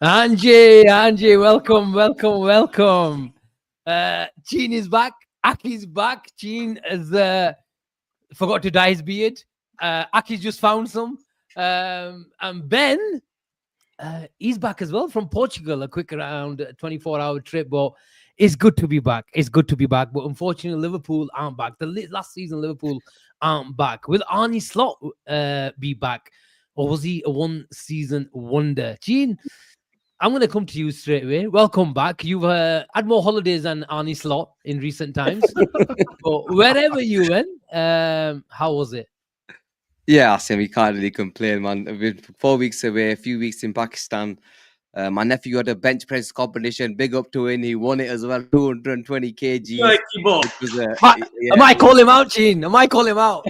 Angie, welcome. Cheen is back. Aki's back. Cheen has forgot to dye his beard. Aki's just found some. And Ben, he's back as well from Portugal. A quick around 24-hour trip, but it's good to be back. But unfortunately, Liverpool aren't back. The last season, Liverpool aren't back. Will Arne Slot be back, or was he a one-season wonder? Cheen, I'm going to come to you straight away. Welcome back. You've had more holidays than Arne Slot in recent times. But wherever you went, how was it? Yeah, Asim, we can't really complain, man. I've been 4 weeks away, a few weeks in Pakistan. My nephew had a bench press competition. Big up to him. He won it as well, 220 kg. Am I calling him out, Cheen? Am I calling him out?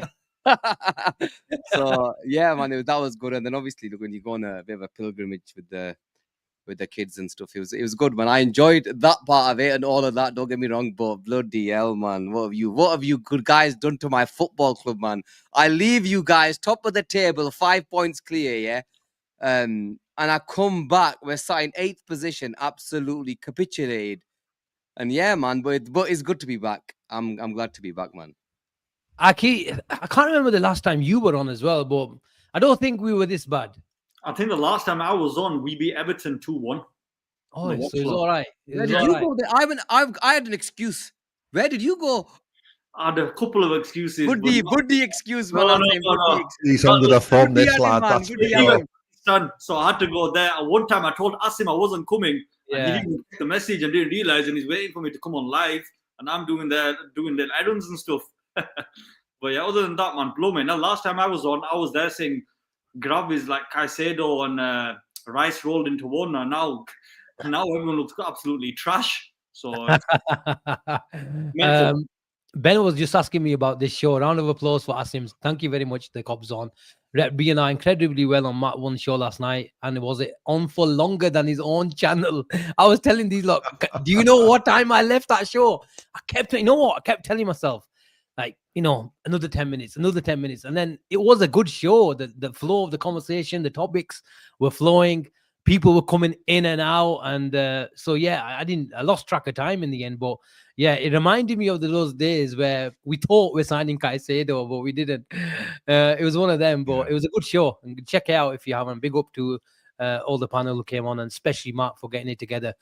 So, yeah, man, that was good. And then obviously, look, when you go on a bit of a pilgrimage with the kids and stuff, it was good, man. I enjoyed that part of it and all of that, don't get me wrong, but bloody hell, man, what have you good guys done to my football club, man? I leave you guys top of the table, 5 points clear, yeah, and I come back, we're sat in 8th position, absolutely capitulated. And yeah, man, but it's good to be back. I'm glad to be back, man. Aki, I can't remember the last time you were on as well, but I don't think we were this bad. I think the last time I was on, we beat Everton 2-1. Oh, so it was all right. Where did you go there? I had an excuse. Where did you go? I had a couple of excuses. Buddy excuse, man. No. He's under the thumb, this lad. That's so I had to go there. At one time, I told Asim I wasn't coming. Yeah. And he didn't get the message and didn't realize, and he's waiting for me to come on live. And I'm doing the errands and stuff. But yeah, other than that, man, blow me. Now, last time I was on, I was there saying Grab is like Caicedo and Rice rolled into one. And now everyone looks absolutely trash. So Ben was just asking me about this show. Round of applause for Asim. Thank you very much. The Cobs on. Rep B&I incredibly well on Matt One's show last night, and was it on for longer than his own channel? I was telling these lot, do you know what time I left that show? I kept telling myself, like, another 10 minutes. And then it was a good show. The flow of the conversation, the topics were flowing. People were coming in and out. And so, yeah, I lost track of time in the end. But yeah, it reminded me of those days where we thought we're signing Caicedo, but we didn't. It was one of them, but it was a good show. And check it out if you haven't. Big up to all the panel who came on, and especially Mark for getting it together.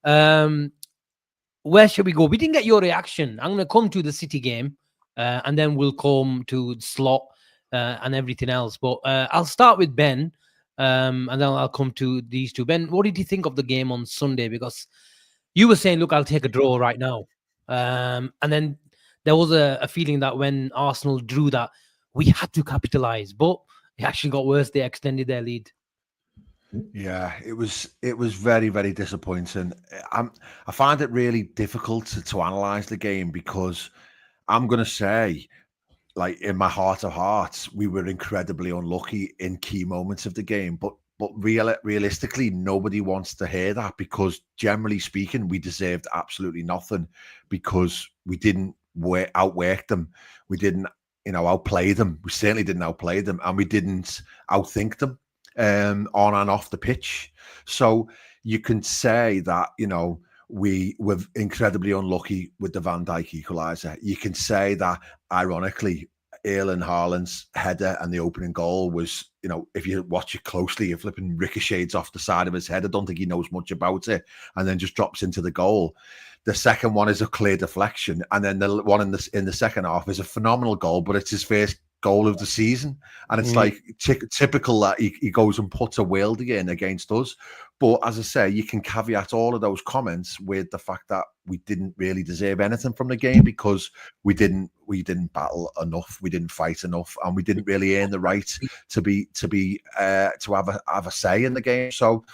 Where should we go? We didn't get your reaction. I'm going to come to the City game. And then we'll come to Slot and everything else. But I'll start with Ben, and then I'll come to these two. Ben, what did you think of the game on Sunday? Because you were saying, look, I'll take a draw right now. And then there was a feeling that when Arsenal drew that, we had to capitalise. But it actually got worse. They extended their lead. Yeah, it was very, very disappointing. I find it really difficult to analyse the game, because I'm going to say, like, in my heart of hearts, we were incredibly unlucky in key moments of the game. But realistically, nobody wants to hear that, because generally speaking, we deserved absolutely nothing, because we didn't outwork them. We didn't, outplay them. We certainly didn't outplay them, and we didn't outthink them on and off the pitch. So you can say that, we were incredibly unlucky with the Van Dijk equaliser. You can say that, ironically, Erling Haaland's header and the opening goal was, if you watch it closely, you're flipping ricochets off the side of his head. I don't think he knows much about it, and then just drops into the goal. The second one is a clear deflection, and then the one in the second half is a phenomenal goal, but it's his first goal of the season, and it's like typical that he goes and puts a worldie in against us. But as I say, you can caveat all of those comments with the fact that we didn't really deserve anything from the game, because we didn't battle enough, we didn't fight enough, and we didn't really earn the right to have a say in the game. So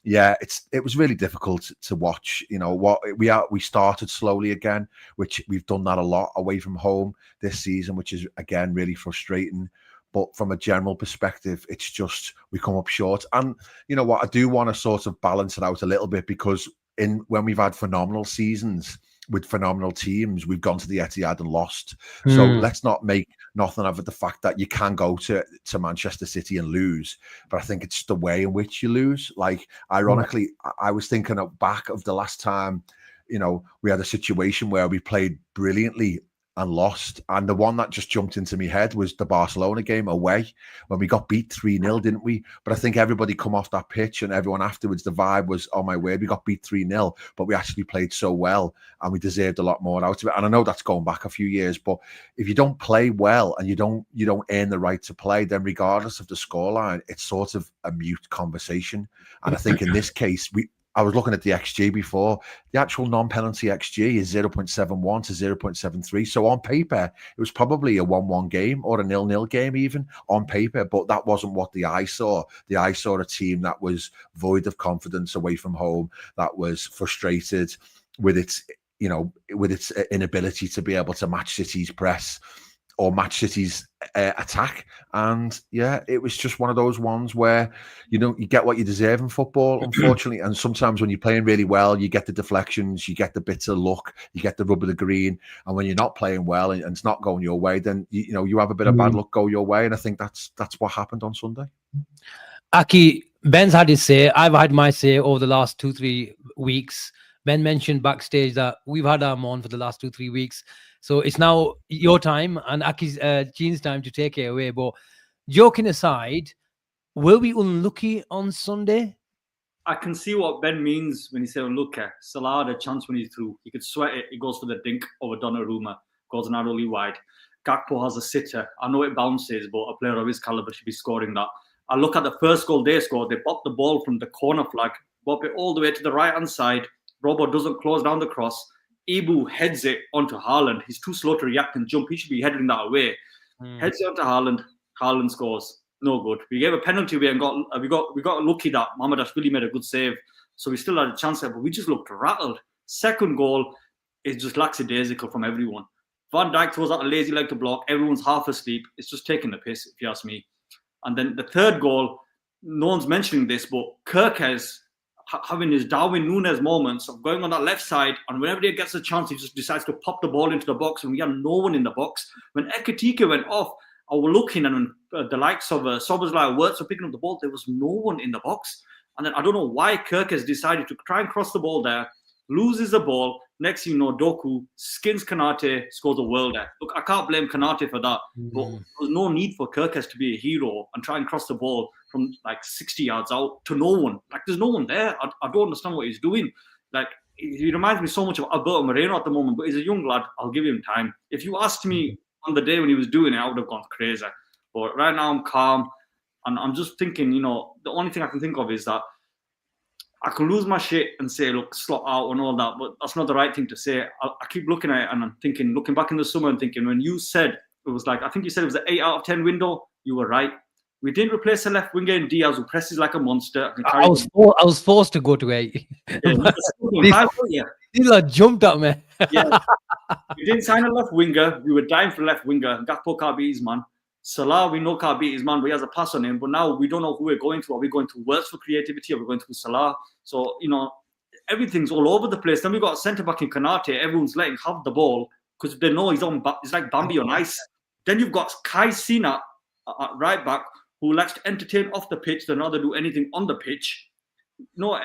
yeah, it was really difficult to watch. We started slowly again, which we've done that a lot away from home this season, which is again really frustrating. But from a general perspective, it's just we come up short. And you know what? I do want to sort of balance it out a little bit, because when we've had phenomenal seasons with phenomenal teams, we've gone to the Etihad and lost. So let's not make nothing of it, the fact that you can go to Manchester City and lose. But I think it's the way in which you lose. Like, ironically, I was thinking back of the last time, you know, we had a situation where we played brilliantly and lost. And the one that just jumped into my head was the Barcelona game away, when we got beat 3-0, didn't we? But I think everybody come off that pitch and everyone afterwards, the vibe was, oh my word, we got beat 3-0, but we actually played so well and we deserved a lot more out of it. And I know that's going back a few years, but if you don't play well and you don't earn the right to play, then regardless of the scoreline, it's sort of a mute conversation. And I think in this case, I was looking at the XG before. The actual non-penalty XG is 0.71 to 0.73. So on paper, it was probably a 1-1 game or a 0-0 game even on paper, but that wasn't what the eye saw. The eye saw a team that was void of confidence away from home, that was frustrated with its inability to be able to match City's press or match City's attack. And yeah, it was just one of those ones where you get what you deserve in football, unfortunately. And sometimes when you're playing really well, you get the deflections, you get the bits of luck, you get the rub of the green. And when you're not playing well and it's not going your way, then you have a bit of bad luck go your way. And I think that's what happened on Sunday. Aki, Ben's had his say. I've had my say over the last 2-3 weeks. Ben mentioned backstage that we've had our on for the last 2-3 weeks. So it's now your time and Aki's Cheen's time to take it away. But joking aside, were we unlucky on Sunday? I can see what Ben means when he said unlucky. Salah had a chance when he's through. He could sweat it. He goes for the dink over Donnarumma. Goes narrowly wide. Gakpo has a sitter. I know it bounces, but a player of his caliber should be scoring that. I look at the first goal they scored. They popped the ball from the corner flag, bop it all the way to the right-hand side. Robbo doesn't close down the cross. Ibu heads it onto Haaland. He's too slow to react and jump. He should be heading that away. Heads it onto Haaland. Haaland scores. No good. We gave a penalty away and we got lucky that Mohamed Ashwili made a good save. So we still had a chance there, but we just looked rattled. Second goal is just lackadaisical from everyone. Van Dijk throws out a lazy leg to block. Everyone's half asleep. It's just taking the piss, if you ask me. And then the third goal, no one's mentioning this, but Kirkes having his Darwin Núñez moments of going on that left side, and whenever he gets a chance, he just decides to pop the ball into the box, and we have no one in the box. When Ekitike went off, I was looking, and the likes of Szoboszlai and Wirtz were picking up the ball, there was no one in the box. And then I don't know why Kirkes decided to try and cross the ball there, loses the ball. Next thing you know, Doku skins Kanate, scores a worlder. Look, I can't blame Kanate for that, but there was no need for Kirkes to be a hero and try and cross the ball from like 60 yards out to no one. Like, there's no one there. I don't understand what he's doing. Like, he reminds me so much of Alberto Moreno at the moment, but he's a young lad. I'll give him time. If you asked me on the day when he was doing it, I would have gone crazy. But right now I'm calm, and I'm just thinking, the only thing I can think of is that I can lose my shit and say, look, slot out and all that, but that's not the right thing to say. I keep looking at it and I'm thinking, looking back in the summer and thinking, when you said, it was like, I think you said it was an 8 out of 10 window, you were right. We didn't replace a left winger in Diaz, who presses like a monster. I was forced to go to 8. These jumped up, man. Yeah. We didn't sign a left winger. We were dying for a left winger. Gakpo can't beat his man. Salah, we know can't beat his man, but he has a pass on him. But now we don't know who we're going to. Are we going to Wirtz for creativity? Are we going to Salah? So, everything's all over the place. Then we got a centre-back in Kanate. Everyone's letting have the ball because they know he's like Bambi on ice. Then you've got Kai Sina at right back, who likes to entertain off the pitch than rather do anything on the pitch.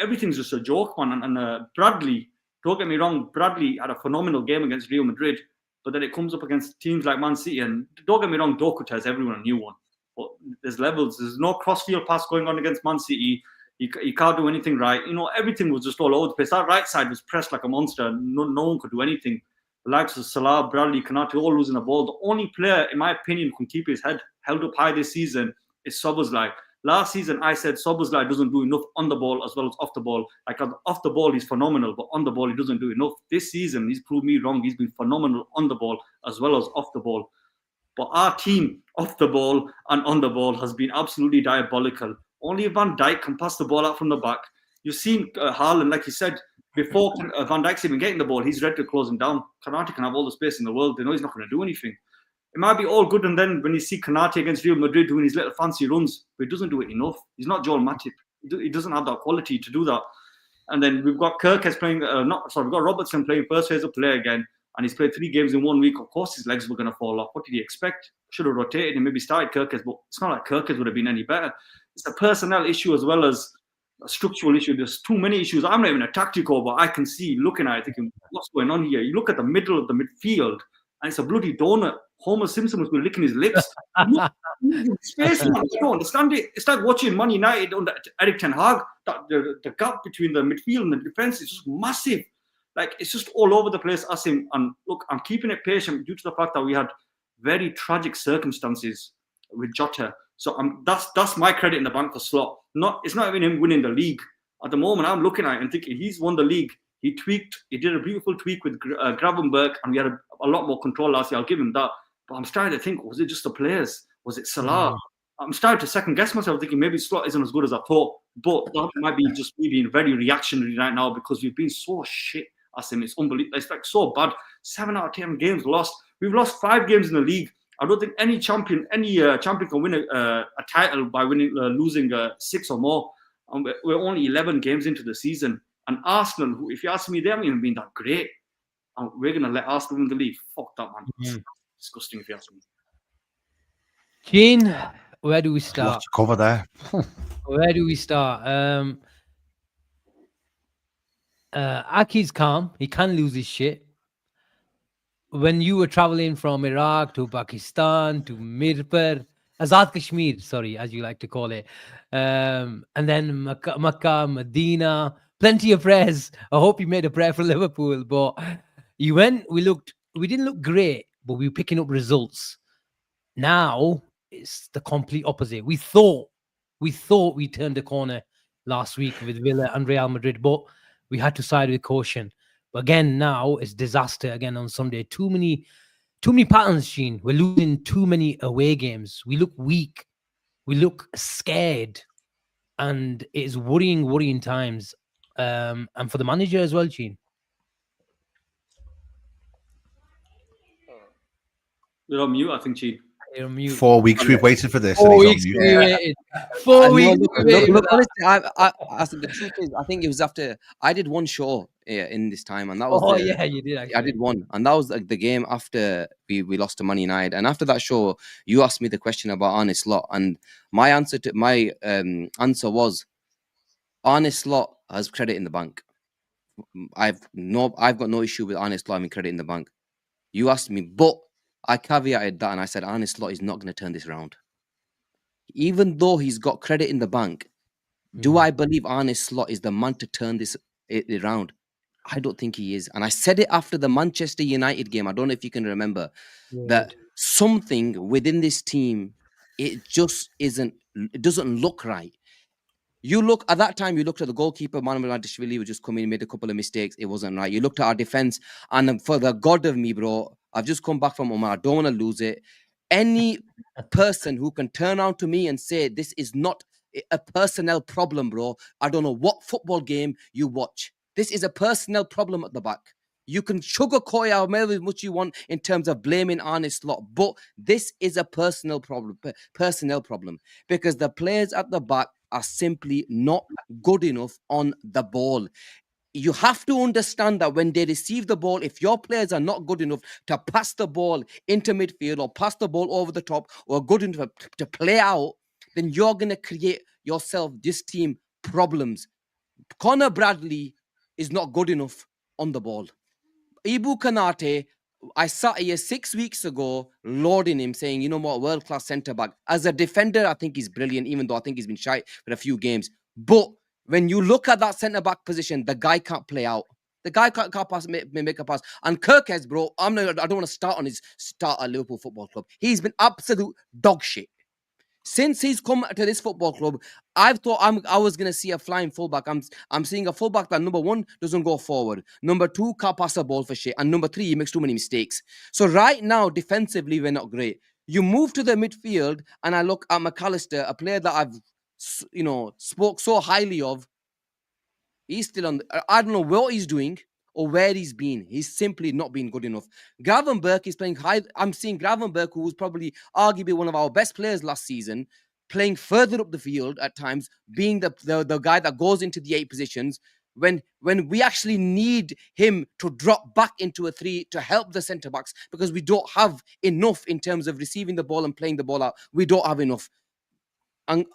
Everything's just a joke, man. And Bradley, don't get me wrong, Bradley had a phenomenal game against Real Madrid, but then it comes up against teams like Man City, and don't get me wrong, Doku tells everyone a new one. But there's levels. There's no cross-field pass going on against Man City. He can't do anything right. Everything was just all over the place. That right side was pressed like a monster. No one could do anything. The likes of Salah, Bradley, Kanate, all losing the ball. The only player, in my opinion, who can keep his head held up high this season is Szoboszlai. Last season, I said Szoboszlai doesn't do enough on the ball as well as off the ball. Like, off the ball, he's phenomenal, but on the ball, he doesn't do enough. This season, he's proved me wrong. He's been phenomenal on the ball as well as off the ball. But our team, off the ball and on the ball, has been absolutely diabolical. Only Van Dijk can pass the ball out from the back. You've seen Haaland, like you said, before Van Dijk's even getting the ball, he's ready to close him down. Kanate can have all the space in the world. They know he's not going to do anything. It might be all good, and then when you see Konate against Real Madrid doing his little fancy runs, but he doesn't do it enough. He's not Joel Matip. He doesn't have that quality to do that. And then we've got Kirkes playing, we've got Robertson playing first phase of play again, and he's played 3 games in 1 week. Of course, his legs were going to fall off. What did he expect? Should have rotated and maybe started Kirkes, but it's not like Kirkes would have been any better. It's a personnel issue as well as a structural issue. There's too many issues. I'm not even a tactical, but I can see looking at it, thinking, what's going on here? You look at the middle of the midfield, and it's a bloody donut. Homer Simpson was licking his lips. Space, man. I don't understand it. It's like watching Man United under Eric Ten Hag. The gap between the midfield and the defense is just massive. Like, it's just all over the place, Asim. And look, I'm keeping it patient due to the fact that we had very tragic circumstances with Jota. So that's my credit in the bank for Slot. It's not even him winning the league. At the moment, I'm looking at it and thinking he's won the league. He did a beautiful tweak with Gravenberg, and we had a lot more control last year. I'll give him that. But I'm starting to think, was it just the players? Was it Salah? I'm starting to second guess myself, thinking maybe Slot isn't as good as I thought. But that might be just me being very reactionary right now because we've been so shit, Asim. It's unbelievable. It's like so bad. 7 out of 10 games lost. We've lost 5 games in the league. I don't think any champion can win a title by losing 6 or more. And we're only 11 games into the season. And Arsenal, who, if you ask me, they haven't even been that great. And we're going to let Arsenal win the league. Fuck that, man. It's disgusting, if you ask me. Cheen, where do we start? Lots to cover there. Where do we start? Aki's calm. He can lose his shit. When you were traveling from Iraq to Pakistan to Mirpur, Azad Kashmir, sorry, as you like to call it, and then Makkah, Medina, plenty of prayers. I hope you made a prayer for Liverpool, but you went. We didn't look great, but we were picking up results. Now it's the complete opposite. We thought we turned the corner last week with Villa and Real Madrid, but we had to side with caution. But again, now it's disaster again on Sunday. Too many patterns, Cheen. We're losing too many away games. We look weak. We look scared. And it's worrying times. And for the manager as well, Cheen. You're on mute, I think, Cheen. You're on mute. 4 weeks we've waited for this. 4 weeks we waited. 4 weeks we waited. Look, honestly, I think the truth is, I think it was after I did one show in this time, and that was yeah, you did actually. I did one, and that was like the game after we lost to Man United. And after that show, you asked me the question about Arne Slot, and my answer was Arne Slot has credit in the bank. I've got no issue with Arne Slot having credit in the bank. You asked me, but I caveated that and I said Arne Slot is not going to turn this around. Even though he's got credit in the bank, do I believe Arne Slot is the man to turn this around? I don't think he is. And I said it after the Manchester United game. I don't know if you can remember that something within this team, it just isn't. It doesn't look right. You look at that time. You looked at the goalkeeper, Managerial, was just coming, made a couple of mistakes. It wasn't right. You looked at our defense, and for the God of me, bro, I've just come back from Oman. I don't want to lose it. Any person who can turn around to me and say this is not a personnel problem, bro, I don't know what football game you watch. This is a personnel problem at the back. You can sugarcoat it however much you want in terms of blaming Arne Slot, but this is a personnel problem because the players at the back are simply not good enough on the ball. You have to understand that when they receive the ball, if your players are not good enough to pass the ball into midfield or pass the ball over the top or good enough to play out, then you're going to create yourself, this team, problems. Connor Bradley is not good enough on the ball. Ibu Konate, I sat here 6 weeks ago, lauding him, saying, you know what, world-class centre-back. As a defender, I think he's brilliant, even though I think he's been shy for a few games. But when you look at that centre-back position, the guy can't play out. The guy can't pass, make a pass. And Kirkes, bro, I don't want to start on his start at Liverpool Football Club. He's been absolute dog shit. Since he's come to this football club, I've thought I was going to see a flying fullback. I'm seeing a fullback that, number one, doesn't go forward. Number two, can't pass the ball for shit. And number three, he makes too many mistakes. So right now, defensively, we're not great. You move to the midfield, and I look at McAllister, a player that I've, spoke so highly of. He's still on. I don't know what he's doing or where he's been. He's simply not been good enough. Gravenberch is playing high. I'm seeing Gravenberch, who was probably arguably one of our best players last season, playing further up the field at times, being the guy that goes into the 8 positions. When we actually need him to drop back into a 3 to help the centre backs, because we don't have enough in terms of receiving the ball and playing the ball out. We don't have enough. And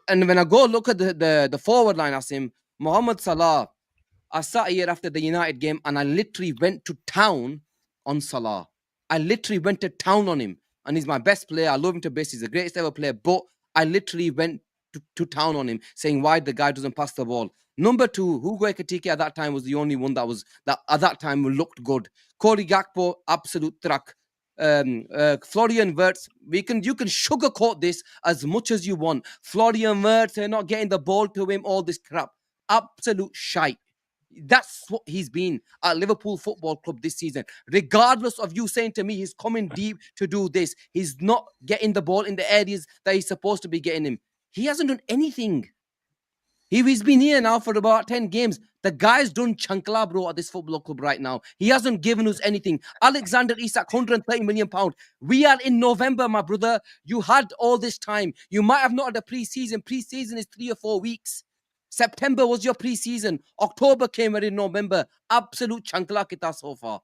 when I go look at the forward line, Asim, Mohamed Salah, I sat here after the United game and I literally went to town on Salah. I literally went to town on him, and he's my best player. I love him to bits. He's the greatest ever player, but I literally went to town on him, saying why the guy doesn't pass the ball. Number 2, Hugo Ekitike at that time was the only one that at that time looked good. Cody Gakpo, absolute truck. Florian Wirtz, you can sugarcoat this as much as you want. Florian Wirtz, they're not getting the ball to him, all this crap. Absolute shite. That's what he's been at Liverpool Football Club this season. Regardless of you saying to me he's coming deep to do this, he's not getting the ball in the areas that he's supposed to be getting him. He hasn't done anything. He's been here now for about 10 games. The guy's done chankla, bro, at this football club right now. He hasn't given us anything. Alexander Isak, £130 million. We are in November, my brother. You had all this time. You might have not had a pre-season. Pre-season is 3 or 4 weeks. September was your pre-season. October came in November. Absolute chankla kita so far.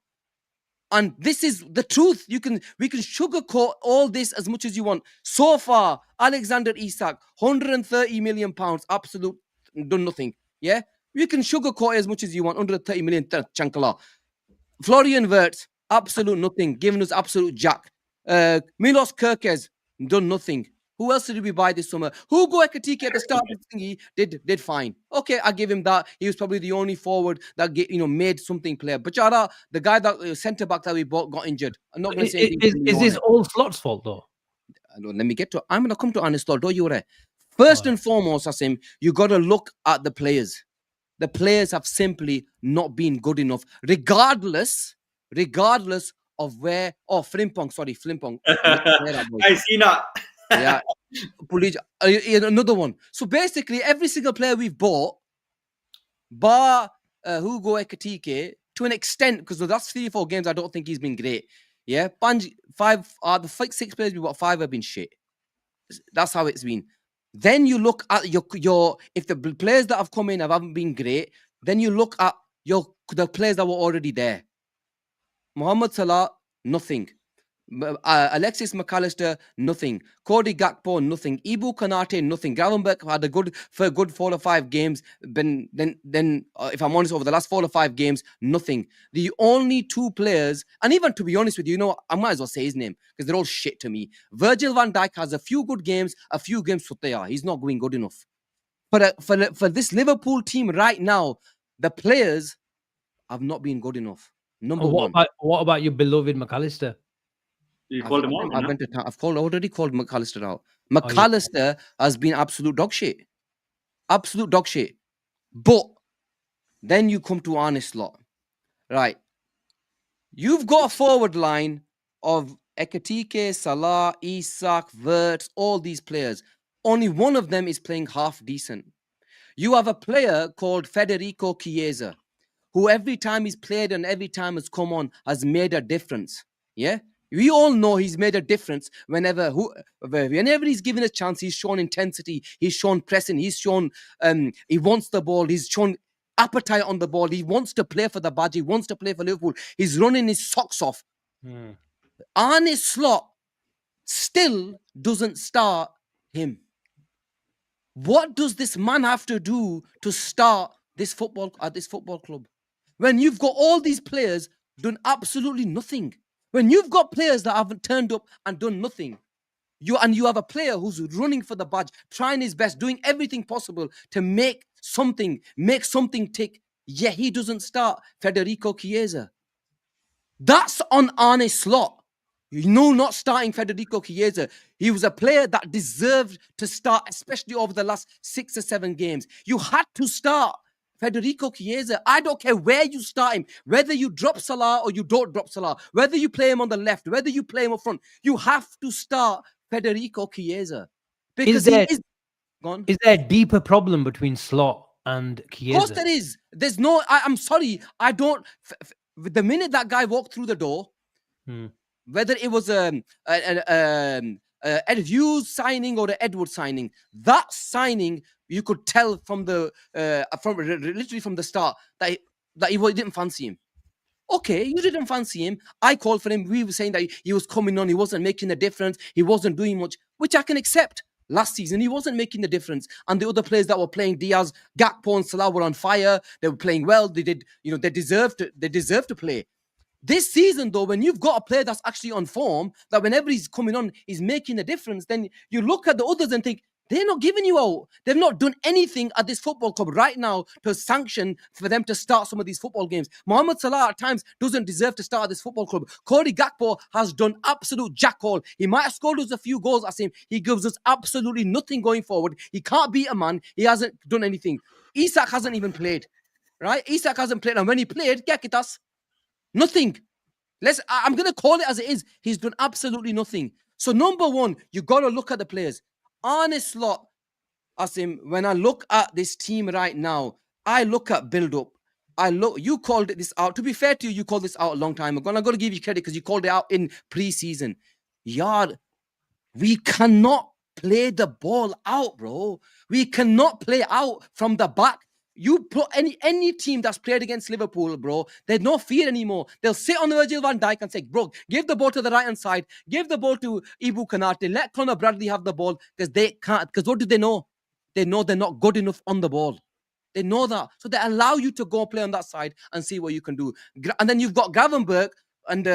And this is the truth. We can sugarcoat all this as much as you want. So far, Alexander Isak, £130 million, absolute done nothing. Yeah, you can sugarcoat it as much as you want. 130 million chankala. Florian Wirtz, absolute nothing, giving us absolute jack. Milos Kerkez, done nothing. Who else did we buy this summer? Hugo Ekitike at the start of the thingy did fine. Okay, I give him that. He was probably the only forward that made something clear. Bachara, the guy that centre back that we bought, got injured. I'm not going to say anything. Is this all Slot's fault though? Let me get to. I'm going to come to honest thought. Don't you worry. First and foremost, Asim, you got to look at the players. The players have simply not been good enough, regardless of where. Oh, Frimpong. I see that. Yeah, another one. So basically, every single player we've bought, bar Hugo Ekitike, to an extent, because the last 3 or 4 games, I don't think he's been great. Yeah, the 6 players we bought, 5 have been shit. That's how it's been. Then you look at your if the players that have come in haven't been great, then you look at the players that were already there. Mohamed Salah, nothing. Alexis McAllister, nothing. Cody Gakpo, nothing. Ibu Kanate, nothing. Gravenberch had a good 4 or 5 games. Then, if I'm honest, over the last 4 or 5 games, nothing. The only 2 players, and even to be honest with you, I might as well say his name because they're all shit to me. Virgil van Dijk has a few good games, a few games sutaya. He's not going good enough. But for this Liverpool team right now, the players have not been good enough. Number one. What about your beloved McAllister? You called him out. I've already called McAllister out. McAllister has been absolute dog shit. Absolute dog shit. But then you come to honest lot. Right. You've got a forward line of Ekitike, Salah, Isak, Wirtz, all these players. Only one of them is playing half decent. You have a player called Federico Chiesa, who every time he's played and every time has come on has made a difference. Yeah? We all know he's made a difference whenever he's given a chance. He's shown intensity. He's shown pressing. He's shown he wants the ball. He's shown appetite on the ball. He wants to play for the badge. He wants to play for Liverpool. He's running his socks off. Arne Slot still doesn't start him. What does this man have to do to start this football club? When you've got all these players done absolutely nothing. When you've got players that haven't turned up and done nothing, you have a player who's running for the badge, trying his best, doing everything possible to make something tick, yet he doesn't start Federico Chiesa. That's on Arne Slot. Not starting Federico Chiesa. He was a player that deserved to start, especially over the last 6 or 7 games. You had to start Federico Chiesa. I don't care where you start him, whether you drop Salah or you don't drop Salah, whether you play him on the left, whether you play him up front, you have to start Federico Chiesa. Because is there a deeper problem between Slot and Of course Chiesa. there is. There's no. I'm sorry. I don't. The minute that guy walked through the door, whether it was Ed Hughes signing or the Edward signing, that signing you could tell from the literally from the start that he didn't fancy him. Okay, you didn't fancy him. I called for him. We were saying that he was coming on. He wasn't making a difference. He wasn't doing much, which I can accept. Last season, he wasn't making the difference. And the other players that were playing, Diaz, Gakpo and Salah, were on fire. They were playing well. They did, they deserved to play. This season, though, when you've got a player that's actually on form, that whenever he's coming on, he's making a difference, then you look at the others and think, they're not giving you out. They've not done anything at this football club right now to sanction for them to start some of these football games. Mohamed Salah at times doesn't deserve to start at this football club. Cody Gakpo has done absolute jack all. He might have scored us a few goals, Asim. He gives us absolutely nothing going forward. He can't beat a man. He hasn't done anything. Isak hasn't even played, right? Isak hasn't played. And when he played, Gakitas, nothing. I'm going to call it as it is. He's done absolutely nothing. So number one, you got to look at the players. Honest lot, Asim, when I look at this team right now, I look at build-up. You called this out. To be fair to you, you called this out a long time ago. And I'm going to give you credit because you called it out in pre-season. Yard, we cannot play the ball out, bro. We cannot play out from the back. You put any team that's played against Liverpool, bro, there's no fear anymore. They'll sit on Virgil van Dijk and say, bro, give the ball to the right-hand side. Give the ball to Ibu Kanate. Let Conor Bradley have the ball because they can't. Because what do they know? They know they're not good enough on the ball. They know that. So they allow you to go play on that side and see what you can do. And then you've got Gravenberch and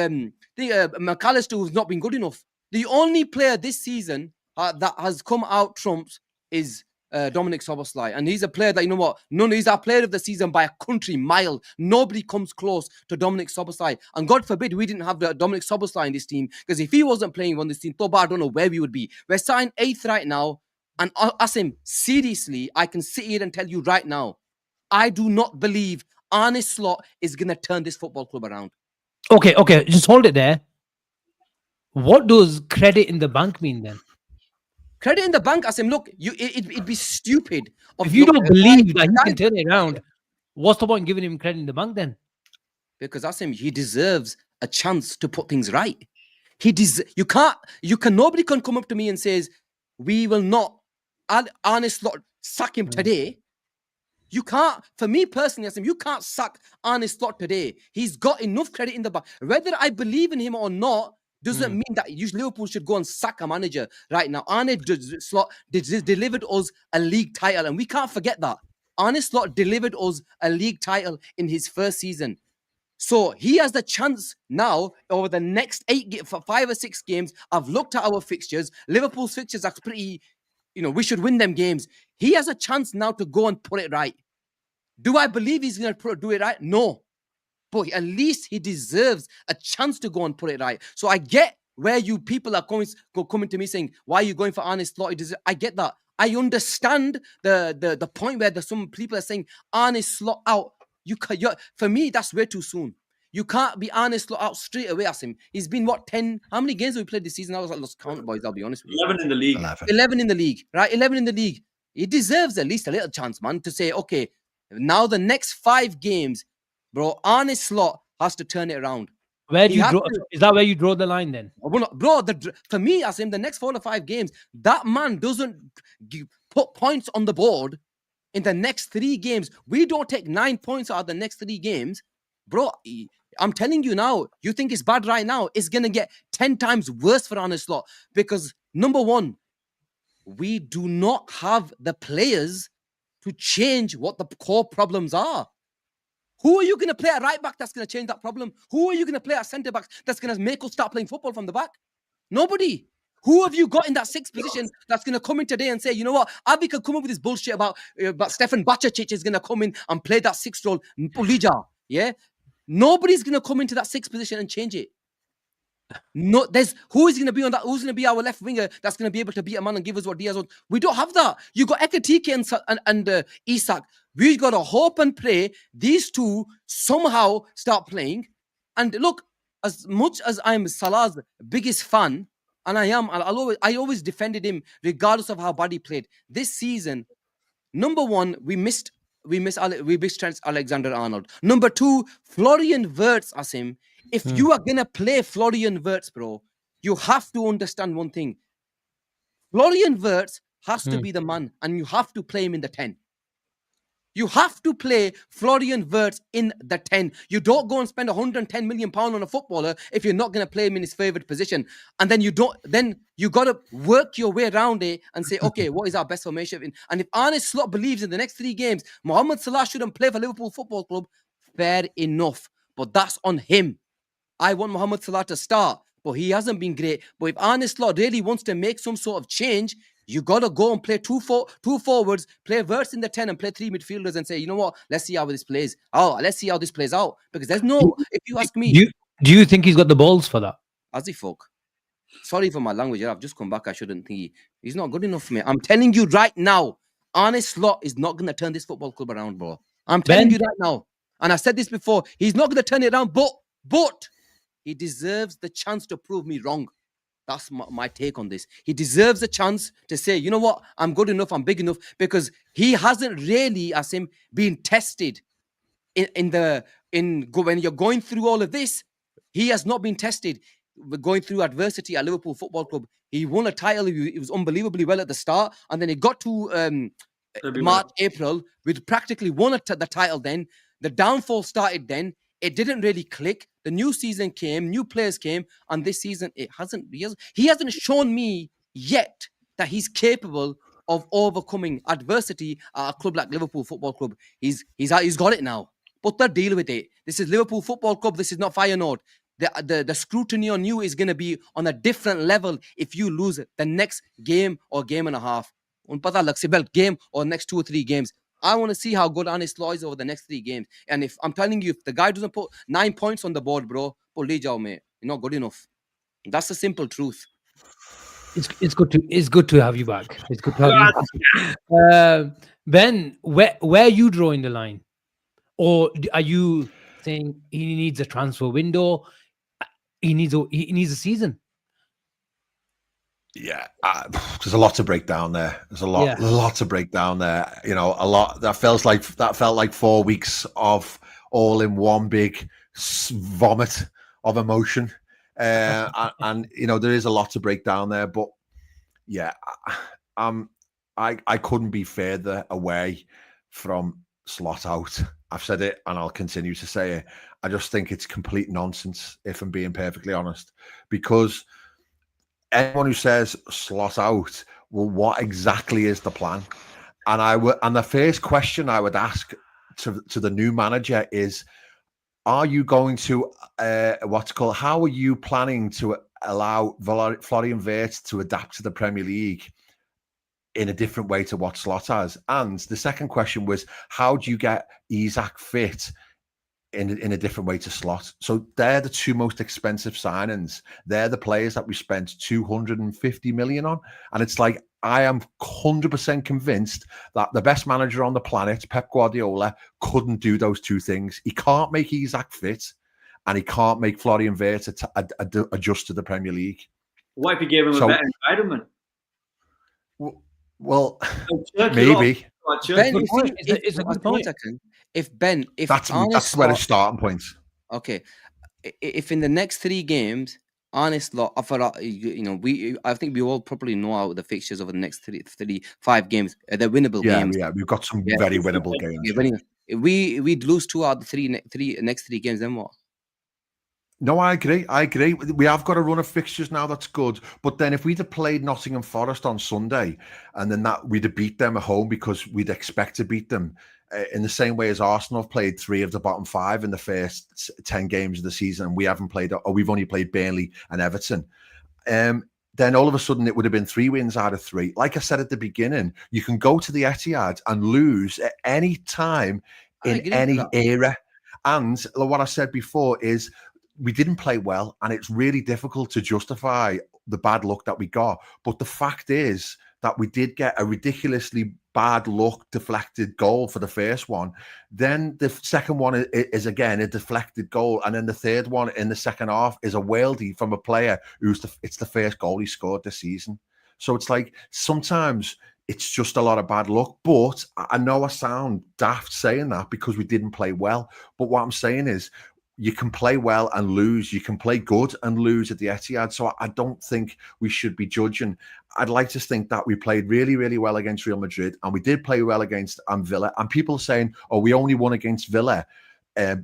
McAllister, who's not been good enough. The only player this season that has come out trumps is Dominic Szoboszlai, and he's a player that, you know what, he's our player of the season by a country mile. Nobody comes close to Dominic Szoboszlai, and God forbid we didn't have the Dominic Szoboszlai in this team, because if he wasn't playing on this team, Toba, I don't know where we would be. We're signed 8th right now, and Asim, seriously, I can sit here and tell you right now, I do not believe Arne Slot is going to turn this football club around. Okay, just hold it there. What does credit in the bank mean then? Credit in the bank, Asim, look, it'd be stupid. If you don't believe that he can turn it around, what's the point in giving him credit in the bank then? Because Asim, he deserves a chance to put things right. Nobody can come up to me and says, we will not, Arne Slot, sack him today. You can't, for me personally, Asim, you can't sack Arne Slot today. He's got enough credit in the bank. Whether I believe in him or not, doesn't mean that Liverpool should go and sack a manager right now. Arne Slot delivered us a league title, and we can't forget that. Arne Slot delivered us a league title in his first season. So he has the chance now over the next 5 or 6 games. I've looked at our fixtures. Liverpool's fixtures are pretty, we should win them games. He has a chance now to go and put it right. Do I believe he's going to do it right? No. But at least he deserves a chance to go and put it right. So I get where you people are coming to me saying, why are you going for Arne Slot? I get that. I understand the point where some people are saying Arne Slot out. For me, that's way too soon. You can't be Arne Slot out straight away, Asim. He's been, 10? How many games have we played this season? I was lost count, boys, I'll be honest with you. 11 in the league. 11 in the league, right? 11 in the league. He deserves at least a little chance, man, to say, okay, now the next 5 games, bro, Arne Slot has to turn it around. Is that where you draw the line then? Bro, for me, Asim, the next 4 or 5 games, that man doesn't put points on the board in the next 3 games. We don't take 9 points out of the next 3 games. Bro, I'm telling you now, you think it's bad right now, it's going to get 10 times worse for Arne Slot. Because, number one, we do not have the players to change what the core problems are. Who are you going to play at right back that's going to change that problem? Who are you going to play at centre back that's going to make us start playing football from the back? Nobody. Who have you got in that 6th position that's going to come in today and say, you know what, Abi could come up with this bullshit about Stefan Bacicic is going to come in and play that 6th role, Pulija, yeah? Nobody's going to come into that 6th position and change it. No, who is going to be on that? Who's going to be our left winger that's going to be able to beat a man and give us what Diaz wants? We don't have that. You got Ekatike and Isak. We've got to hope and pray these two somehow start playing. And look, as much as I'm Salah's biggest fan, and I always defended him regardless of how bad he played. This season, number one, we missed we miss Trent Alexander-Arnold. Number 2, Florian Wirtz, Asim. If you are gonna play Florian Wirtz, bro, you have to understand one thing. Florian Wirtz has to be the man, and you have to play him in the 10. You have to play Florian Wirtz in the 10. You don't go and spend 110 million pounds on a footballer if you're not going to play him in his favorite position. And then you got to work your way around it and say, okay, what is our best formation? And if Arne Slot believes in the next 3 games, Mohamed Salah shouldn't play for Liverpool Football Club, fair enough. But that's on him. I want Mohamed Salah to start, but he hasn't been great. But if Arne Slot really wants to make some sort of change, you got to go and play two forwards, play Wirtz in the 10 and play 3 midfielders and say, you know what, let's see how this plays. Let's see how this plays out. Because there's no, if you ask me. Do you think he's got the balls for that? As he fuck. Sorry for my language. I've just come back. I shouldn't think. He's not good enough for me. I'm telling you right now, Arne Slot is not going to turn this football club around, bro. I'm telling you right now. And I said this before. He's not going to turn it around, but he deserves the chance to prove me wrong. That's my take on this. He deserves a chance to say, you know what, I'm good enough, I'm big enough, because he hasn't really, Asim, been tested when you're going through all of this. He has not been tested. We're going through adversity at Liverpool Football Club. He won a title. He was unbelievably well at the start, and then it got to March, April. We'd practically won the title then. The downfall started then. It didn't really click. The new season came, new players came, and this season he hasn't shown me yet that he's capable of overcoming adversity at a club like Liverpool Football Club. He's got it now. Put the deal with it. This is Liverpool Football Club. This is not Feyenoord. The scrutiny on you is going to be on a different level if you lose the next game or game and a half. Game or next 2 or 3 games. I want to see how good Arne Slot is over the next 3 games. And if I'm telling you, if the guy doesn't put 9 points on the board, bro, mate, you're not good enough. That's the simple truth. It's good to have you back. It's good to have you. Ben, where are you drawing the line, or are you saying he needs a transfer window? He needs a season. Yeah, there's a lot to break down there. There's a lot to break down there. You know, a lot that felt like 4 weeks of all in one big vomit of emotion, and you know there is a lot to break down there. But yeah, I couldn't be further away from Slot out. I've said it, and I'll continue to say it. I just think it's complete nonsense, if I'm being perfectly honest, because anyone who says Slot out, well, what exactly is the plan? And the first question I would ask to the new manager is, are you going to how are you planning to allow Florian Wirtz to adapt to the Premier League in a different way to what Slot has? And the second question was, how do you get Isak fit in a different way to Slot? So they're the 2 most expensive signings. They're the players that we spent 250 million on. And it's like, I am 100% convinced that the best manager on the planet, Pep Guardiola, couldn't do those 2 things. He can't make Isak fit, and he can't make Florian Wirtz adjust to the Premier League. What if he gave him a better environment? Well, maybe. Ben, it's a good point. That's where the starting point. Okay, if in the next 3 games, Arne Slot, I think we all probably know how the fixtures over the next 5 games. They're winnable games. Yeah, we've got some very winnable games. We'd lose 2 out of the next 3 games. Then what? No, I agree. We have got a run of fixtures now. That's good. But then if we'd have played Nottingham Forest on Sunday, and then we'd have beat them at home because we'd expect to beat them in the same way as Arsenal have played 3 of the bottom 5 in the first 10 games of the season, and we've only played Burnley and Everton. Then all of a sudden it would have been 3 wins out of 3. Like I said at the beginning, you can go to the Etihad and lose at any time in any era. And what I said before is, we didn't play well, and it's really difficult to justify the bad luck that we got. But the fact is that we did get a ridiculously bad luck deflected goal for the first one. Then the second one is again a deflected goal, and then the third one in the second half is a worldie from a player it's the first goal he scored this season. So it's like sometimes it's just a lot of bad luck. But I know I sound daft saying that because we didn't play well. But what I'm saying is, you can play well and lose. You can play good and lose at the Etihad. So I don't think we should be judging. I'd like to think that we played really, really well against Real Madrid, and we did play well against Villa. And people saying, "Oh, we only won against Villa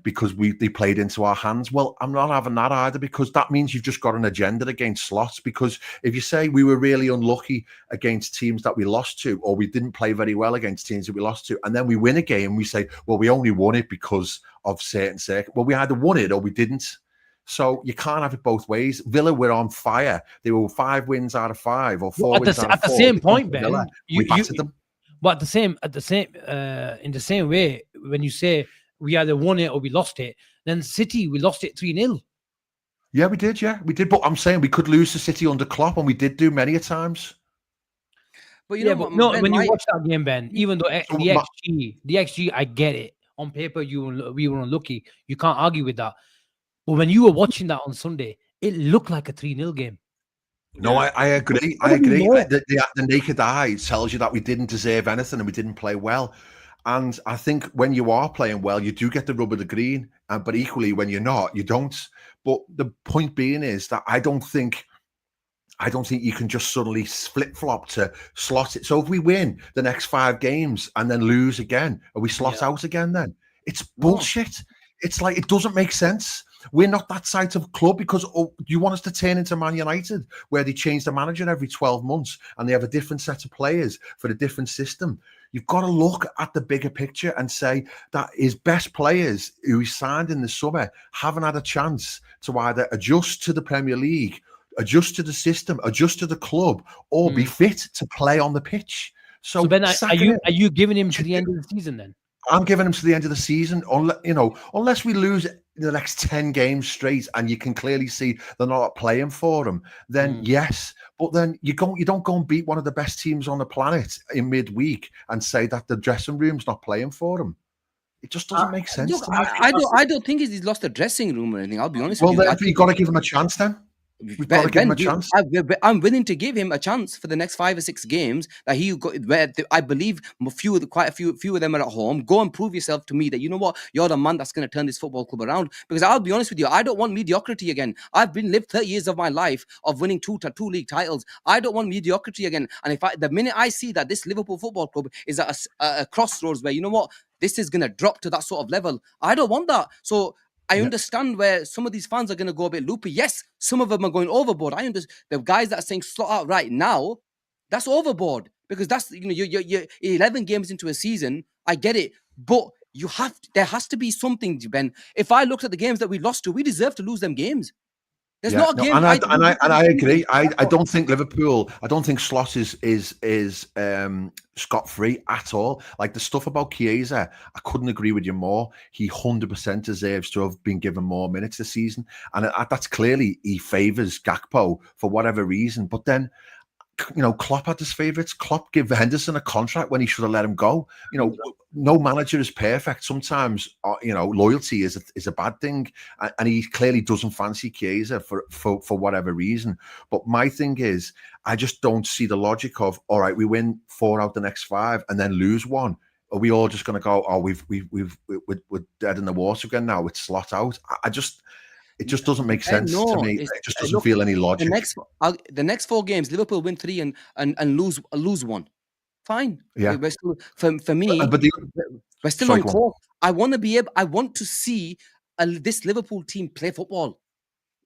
because they played into our hands." Well, I'm not having that either, because that means you've just got an agenda against slots. Because if you say we were really unlucky against teams that we lost to, or we didn't play very well against teams that we lost to, and then we win a game, we say, well, we only won it because of certain circumstances. Well, we either won it or we didn't. So you can't have it both ways. Villa were on fire. They were 5 wins out of 5 or 4 wins out of 4. At the same point, Ben, we battered them. But in the same way, when you say we either won it or we lost it, then City, we lost it 3-0. Yeah, we did. Yeah, we did. But I'm saying we could lose to City under Klopp, and we did do many a times. But you know, but no, when you watch that game, Ben, even though the XG, I get it. On paper, we were unlucky. You can't argue with that. But when you were watching that on Sunday, it looked like a 3-0 game. No, I agree. I agree. The naked eye tells you that we didn't deserve anything and we didn't play well. And I think when you are playing well, you do get the rub of the green. But equally, when you're not, you don't. But the point being is that I don't think you can just suddenly flip-flop to slot it. So if we win the next 5 games and then lose again, are we slot out again then? It's bullshit. It's like, it doesn't make sense. We're not that type of club, because you want us to turn into Man United, where they change the manager every 12 months and they have a different set of players for a different system. You've got to look at the bigger picture and say that his best players who he signed in the summer haven't had a chance to either adjust to the Premier League, adjust to the system, adjust to the club, or be fit to play on the pitch. So Ben, are you giving him to the end of the season then? I'm giving him to the end of the season, unless we lose the next 10 games straight and you can clearly see they're not playing for him, then yes. But then you don't go and beat one of the best teams on the planet in midweek and say that the dressing room's not playing for him. It just doesn't make sense. Look, I don't think he's lost the dressing room or anything. I'll be honest with you. Well, you've got to give him a chance then. We've got to give him a chance. I'm willing to give him a chance for the next 5 or 6 games that he got. Where I believe quite a few of them are at home. Go and prove yourself to me that, you know what, you're the man that's going to turn this football club around. Because I'll be honest with you, I don't want mediocrity again. I've lived 30 years of my life of winning two league titles. I don't want mediocrity again. And the minute I see that this Liverpool Football Club is at a crossroads where, you know what, this is going to drop to that sort of level, I don't want that. So I understand where some of these fans are going to go a bit loopy. Yes, some of them are going overboard. I understand the guys that are saying slot out right now, that's overboard, because that's, you're 11 games into a season. I get it, but there has to be something, Ben. If I looked at the games that we lost to, we deserve to lose them games. There's not a game. And I agree. I don't think Liverpool. I don't think Slot is scot-free at all. Like the stuff about Chiesa, I couldn't agree with you more. He 100% deserves to have been given more minutes this season, and that's clearly he favours Gakpo for whatever reason. But then, Klopp had his favourites. Klopp gave Henderson a contract when he should have let him go. No manager is perfect. Sometimes, loyalty is a bad thing, and he clearly doesn't fancy Chiesa for whatever reason. But my thing is, I just don't see the logic of, all right, we win 4 out the next 5 and then lose 1. Are we all just going to go, oh, we're dead in the water again now? It's slot out. It just doesn't make sense to me. It just doesn't feel any logic. The next 4 games, Liverpool win 3 and lose 1. Fine. Yeah. We're still, for me, we're still on course. I want to see this Liverpool team play football.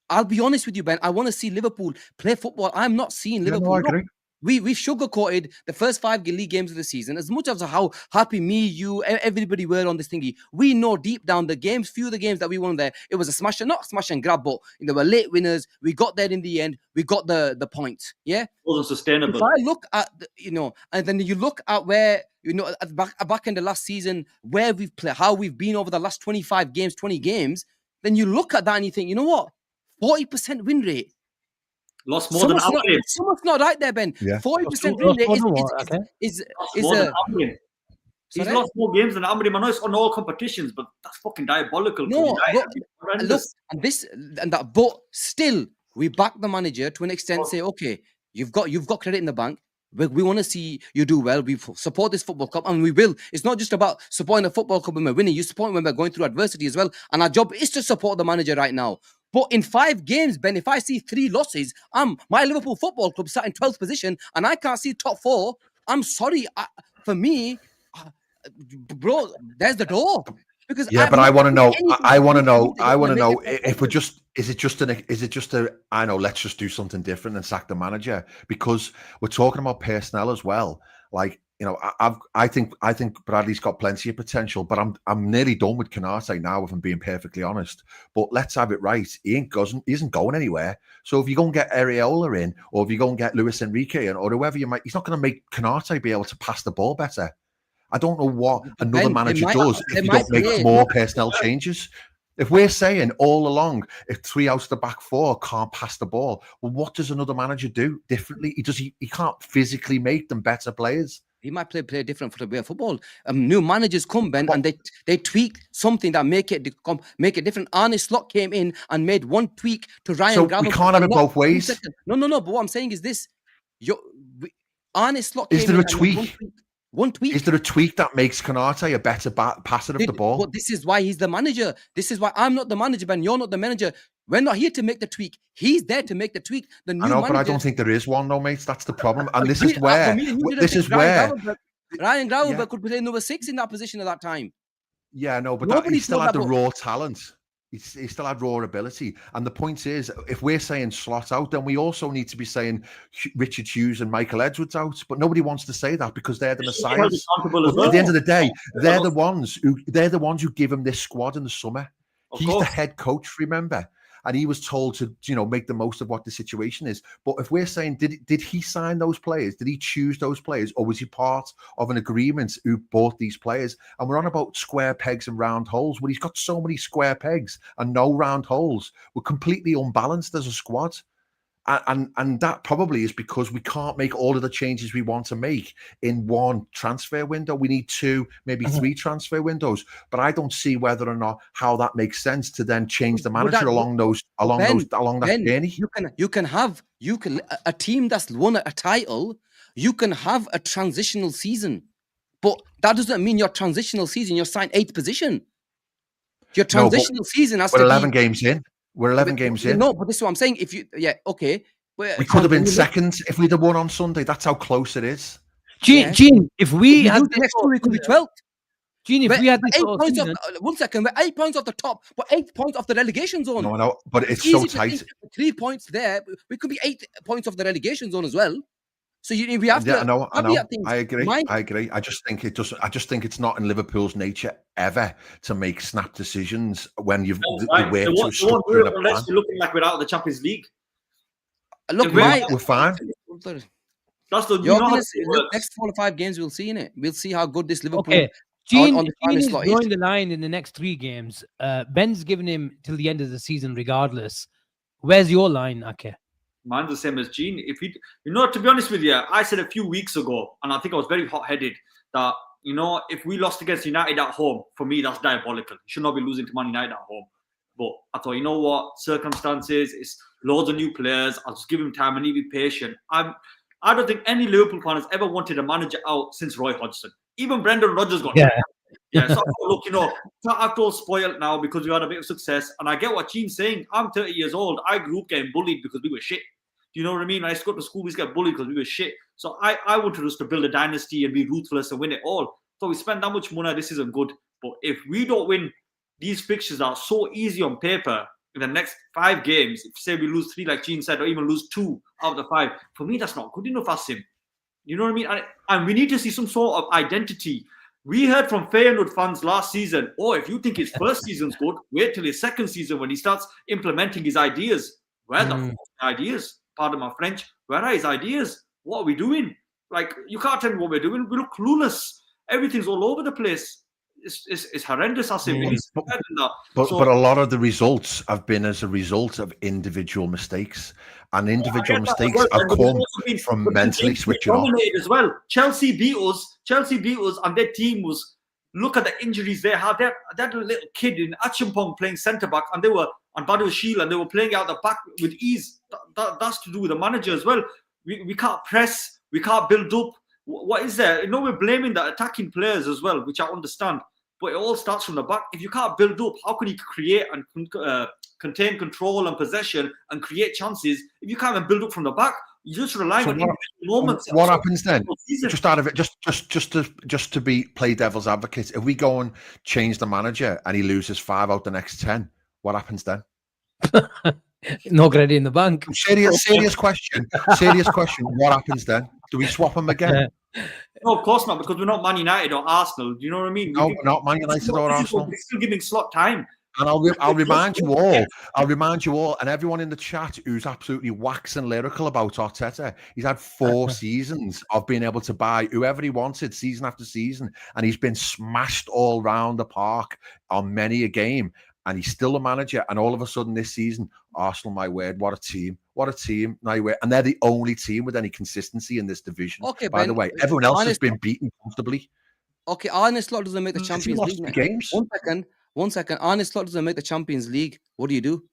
I'll be honest with you, Ben. I want to see Liverpool play football. I'm not seeing Liverpool. I agree. We sugarcoated the first 5 league games of the season. As much as how happy me, you, everybody were on this thingy, we know deep down few of the games that we won there, it was a smash, not smash and grab, but they were late winners. We got there in the end. We got the points. Yeah, it wasn't sustainable. If I look at and then you look at where at the back end of last season, where we've played, how we've been over the last 25 games, 20 games, then you look at that and you think, you know what, 40% win rate. Lost more than Amrin. Someone's not right there, Ben. 40% win rate is He's lost more games than Amrin. I know it's on all competitions, but that's fucking diabolical. No, but still, we back the manager to an extent. Say, okay, you've got credit in the bank. We want to see you do well. We support this football club, and we will. It's not just about supporting the football club when we're winning. You support when we're going through adversity as well. And our job is to support the manager right now. But in 5 games, Ben, if I see 3 losses, my Liverpool Football Club sat in 12th position, and I can't see top 4. I'm sorry. For me, bro, there's the door. Because but I want to know. I want to know if we're just. Is it just a? I know. Let's just do something different and sack the manager, because we're talking about personnel as well. Like, you know, I think Bradley's got plenty of potential, but I'm nearly done with Canate now, if I'm being perfectly honest. But let's have it right. He isn't going anywhere. So if you go and get Areola in, or if you go and get Luis Enrique in, or whoever you might, he's not going to make Canate be able to pass the ball better. I don't know what another manager does if you don't make more personnel changes. If we're saying all along, if 3 out of the back 4 can't pass the ball, well, what does another manager do differently? He can't physically make them better players. He might play different for the way of football. New managers come, Ben, and they tweak something that make it different. Arne Slot came in and made one tweak to Ryan Gravel. We can't have it both ways. No. But what I'm saying is this: Arne Slot. Is there a tweak? One tweak. Is there a tweak that makes Canate a better passer of the ball? But this is why he's the manager. This is why I'm not the manager, Ben. You're not the manager. We're not here to make the tweak. He's there to make the tweak. The new but I don't think there is one, though, mates. That's the problem. And this is where Ryan Gravelberg could play number 6 in that position at that time. Yeah, no, but he still had the raw talent. He still had raw ability. And the point is, if we're saying Slot out, then we also need to be saying Richard Hughes and Michael Edwards out. But nobody wants to say that because they're the messiahs. At the end of the day, they're the ones who give him this squad in the summer. He's the head coach, remember? And he was told to, make the most of what the situation is. But if we're saying, did he sign those players? Did he choose those players? Or was he part of an agreement who bought these players? And we're on about square pegs and round holes. Well, he's got so many square pegs and no round holes. We're completely unbalanced as a squad. And that probably is because we can't make all of the changes we want to make in one transfer window. We need 2, maybe 3 transfer windows. But I don't see whether or not how that makes sense to then change the manager along that journey. You can have a team that's won a title. You can have a transitional season, but that doesn't mean your transitional season you're signed 8th position. Your transitional season has to be 11 games in. We're 11 games in. No, but this is what I'm saying. We could have been second if we'd have won on Sunday. That's how close it is. Gene, if we had the next 2, we could be 12th. Gene, if we had 8 points one second, we're 8 points off the top, but 8 points off the relegation zone. No, but it's so tight. 3 points there. We could be 8 points off the relegation zone as well. So we have to. I know. I agree. I just think it's not in Liverpool's nature ever to make snap decisions when you've unless you're looking like we're out of the Champions League. Look, we're fine. That's the next 4 or 5 games we'll see in it. We'll see how good this Liverpool. Okay. Gene is drawing the line in the next 3 games. Ben's giving him till the end of the season, regardless. Where's your line, Ake? Mine's the same as Gene. If to be honest with you, I said a few weeks ago, and I think I was very hot-headed, that if we lost against United at home, for me that's diabolical. You should not be losing to Man United at home. But I thought, you know what, circumstances, it's loads of new players. I'll just give him time and he'll be patient. I don't think any Liverpool fan has ever wanted a manager out since Roy Hodgson. Even Brendan Rodgers got yeah. So look, I feel spoiled now because we had a bit of success. And I get what Cheen's saying. I'm 30 years old. I grew up getting bullied because we were shit. Do you know what I mean? When I used to go to school, we used to get bullied because we were shit. So I wanted us to build a dynasty and be ruthless and win it all. So we spent that much money. This isn't good. But if we don't win these fixtures that are so easy on paper in the next 5 games, if say we lose 3 like Cheen said, or even lose 2 out of the 5, for me that's not good enough, Asim. You know what I mean? And we need to see some sort of identity. We heard from Feyenoord fans last season, if you think his first season's good, wait till his second season when he starts implementing his ideas. Where the ideas? Pardon my French. Where are his ideas? What are we doing? Like, you can't tell me what we're doing. We look clueless. Everything's all over the place. It's horrendous, Asim. But a lot of the results have been as a result of individual mistakes. And individual mistakes have come from mentally switching off. As well. Chelsea beat us, and their team was. Look at the injuries they had. That little kid in Achimpong playing centre back, and they were on Badou Shield, and they were playing out the back with ease. That's to do with the manager as well. We can't press. We can't build up. What is there? You know, we're blaming the attacking players as well, which I understand. But it all starts from the back. If you can't build up, how can you create and contain control and possession and create chances if you can't even build up from the back? You're just relying on individual moments. What happens then? Just out of it, just to play devil's advocate, if we go and change the manager and he loses 5 out the next 10, what happens then? No credit in the bank. Serious question. Serious question. What happens then? Do we swap him again? No, of course not, because we're not Man United or Arsenal. Do you know what I mean? No, we're not Man United or Arsenal. We're still giving Slot time. And I'll remind you all. I'll remind you all, and everyone in the chat who's absolutely waxing lyrical about Arteta. He's had 4 seasons of being able to buy whoever he wanted, season after season, and he's been smashed all round the park on many a game. And he's still a manager. And all of a sudden this season, Arsenal, my word, what a team. What a team. My word. And they're the only team with any consistency in this division. Okay, by the way, everyone else has been beaten comfortably. Okay, Arne Slot doesn't make the Champions League. Games. One second. Arne Slot doesn't make the Champions League. What do?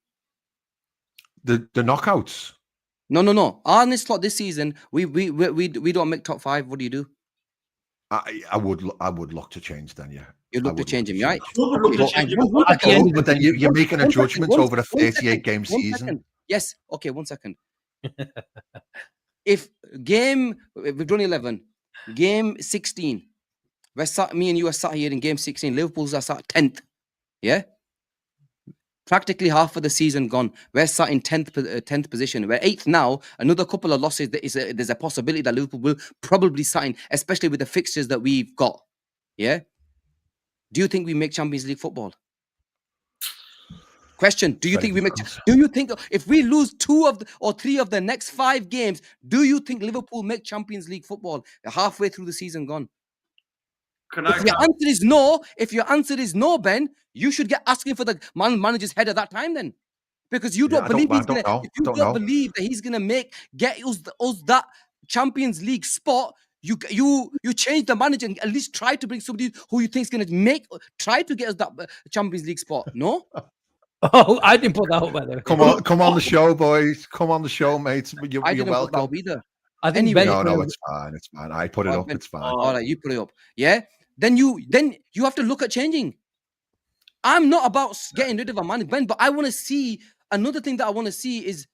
The knockouts. No. Arne Slot this season, we don't make top 5. What do? I would look to change then, yeah. You look to change him, right? But then you're making a judgment over a 38-game season. Yes. Okay, 1 second. If we've done 11, game 16, me and you are sat here in game 16, Liverpool's are sat 10th. Yeah? Practically half of the season gone. We're sat in 10th position. We're 8th now. Another couple of losses. There's a possibility that Liverpool will probably sign, especially with the fixtures that we've got. Yeah? Do you think we make Champions League football? Question: Do you think we make? Do you think if we lose 2 or 3 of the next 5 games, do you think Liverpool make Champions League football? They're halfway through the season gone. If your answer is no, Ben, you should get asking for the manager's head at that time then, because you don't believe he's gonna. If you don't believe that he's gonna get us that Champions League spot. You change the manager and at least try to bring somebody who you think is going to try to get us that Champions League spot. No? Oh, I didn't put that up, by the way. Come on the show, boys. Come on the show, mates. You're welcome. Put that up either. I think no, it's fine. It's fine. I put it up. It's fine. All right, you put it up. Yeah. Then you have to look at changing. I'm not about getting rid of a man, Ben, but I want to see another thing that I want to see is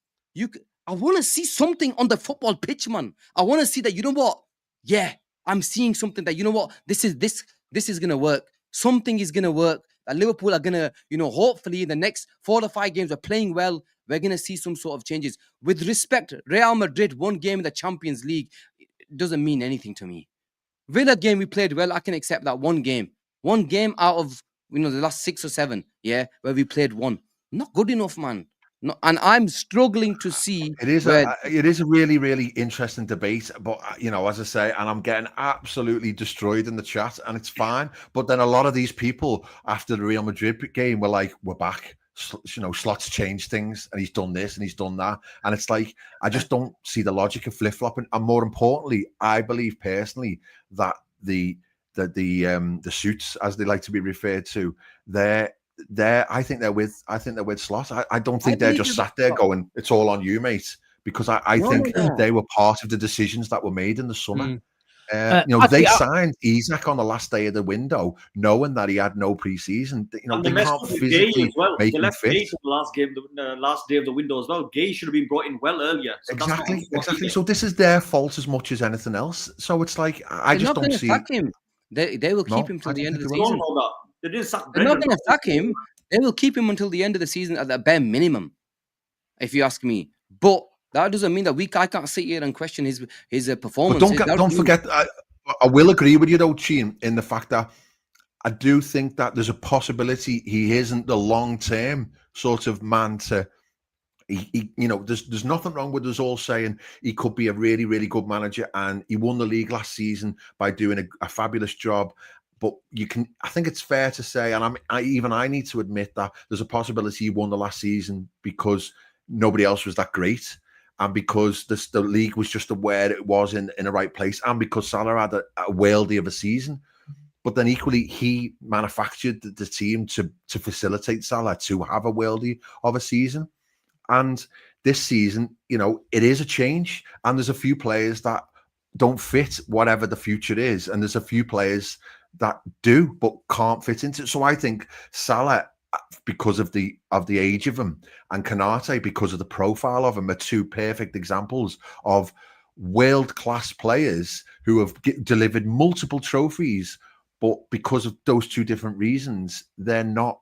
I want to see something on the football pitch, man. I want to see that, you know what? Yeah, I'm seeing something that, you know what, this is gonna work. Something is gonna work. That Liverpool are gonna, hopefully in the next 4 to 5 games, we're playing well. We're gonna see some sort of changes. With respect, Real Madrid, 1 game in the Champions League, it doesn't mean anything to me. Villa game we played well. I can accept that 1 game. 1 game out of the last 6 or 7, yeah, where we played 1. Not good enough, man. No, and I'm struggling to see. It is a really, really interesting debate. But, as I say, and I'm getting absolutely destroyed in the chat, and it's fine. But then a lot of these people after the Real Madrid game were like, we're back. Slot's changed things, and he's done this and he's done that. And it's like, I just don't see the logic of flip-flopping. And more importantly, I believe personally that the suits, as they like to be referred to, I think they're with Slot. I don't think they're just sat there going, it's all on you, mate, because I think they were part of the decisions that were made in the summer. They signed Isak on the last day of the window, knowing that he had no preseason. They can't physically make him fit. The last day of the window as well. Gay should have been brought in well earlier. So exactly. So this is their fault as much as anything else. So it's like I just don't see. Him. They will keep him till the end of the season. They're not going to sack him. They will keep him until the end of the season at the bare minimum, if you ask me. But that doesn't mean that I can't sit here and question his performance. But don't forget, I will agree with you though, Cheen, in the fact that I do think that there's a possibility he isn't the long-term sort of man to. There's nothing wrong with us all saying he could be a really, really good manager, and he won the league last season by doing a fabulous job. But I think it's fair to say, and I need to admit that there's a possibility he won the last season because nobody else was that great, and because the league was just aware it was in the right place, and because Salah had a worldie of a season. But then equally, he manufactured the team to facilitate Salah to have a worldie of a season. And this season, it is a change, and there's a few players that don't fit whatever the future is, and there's a few players that do but can't fit into it. So I think Salah, because of the age of him, and Kanate because of the profile of him, are two perfect examples of world-class players who have delivered multiple trophies, but because of those two different reasons, they're not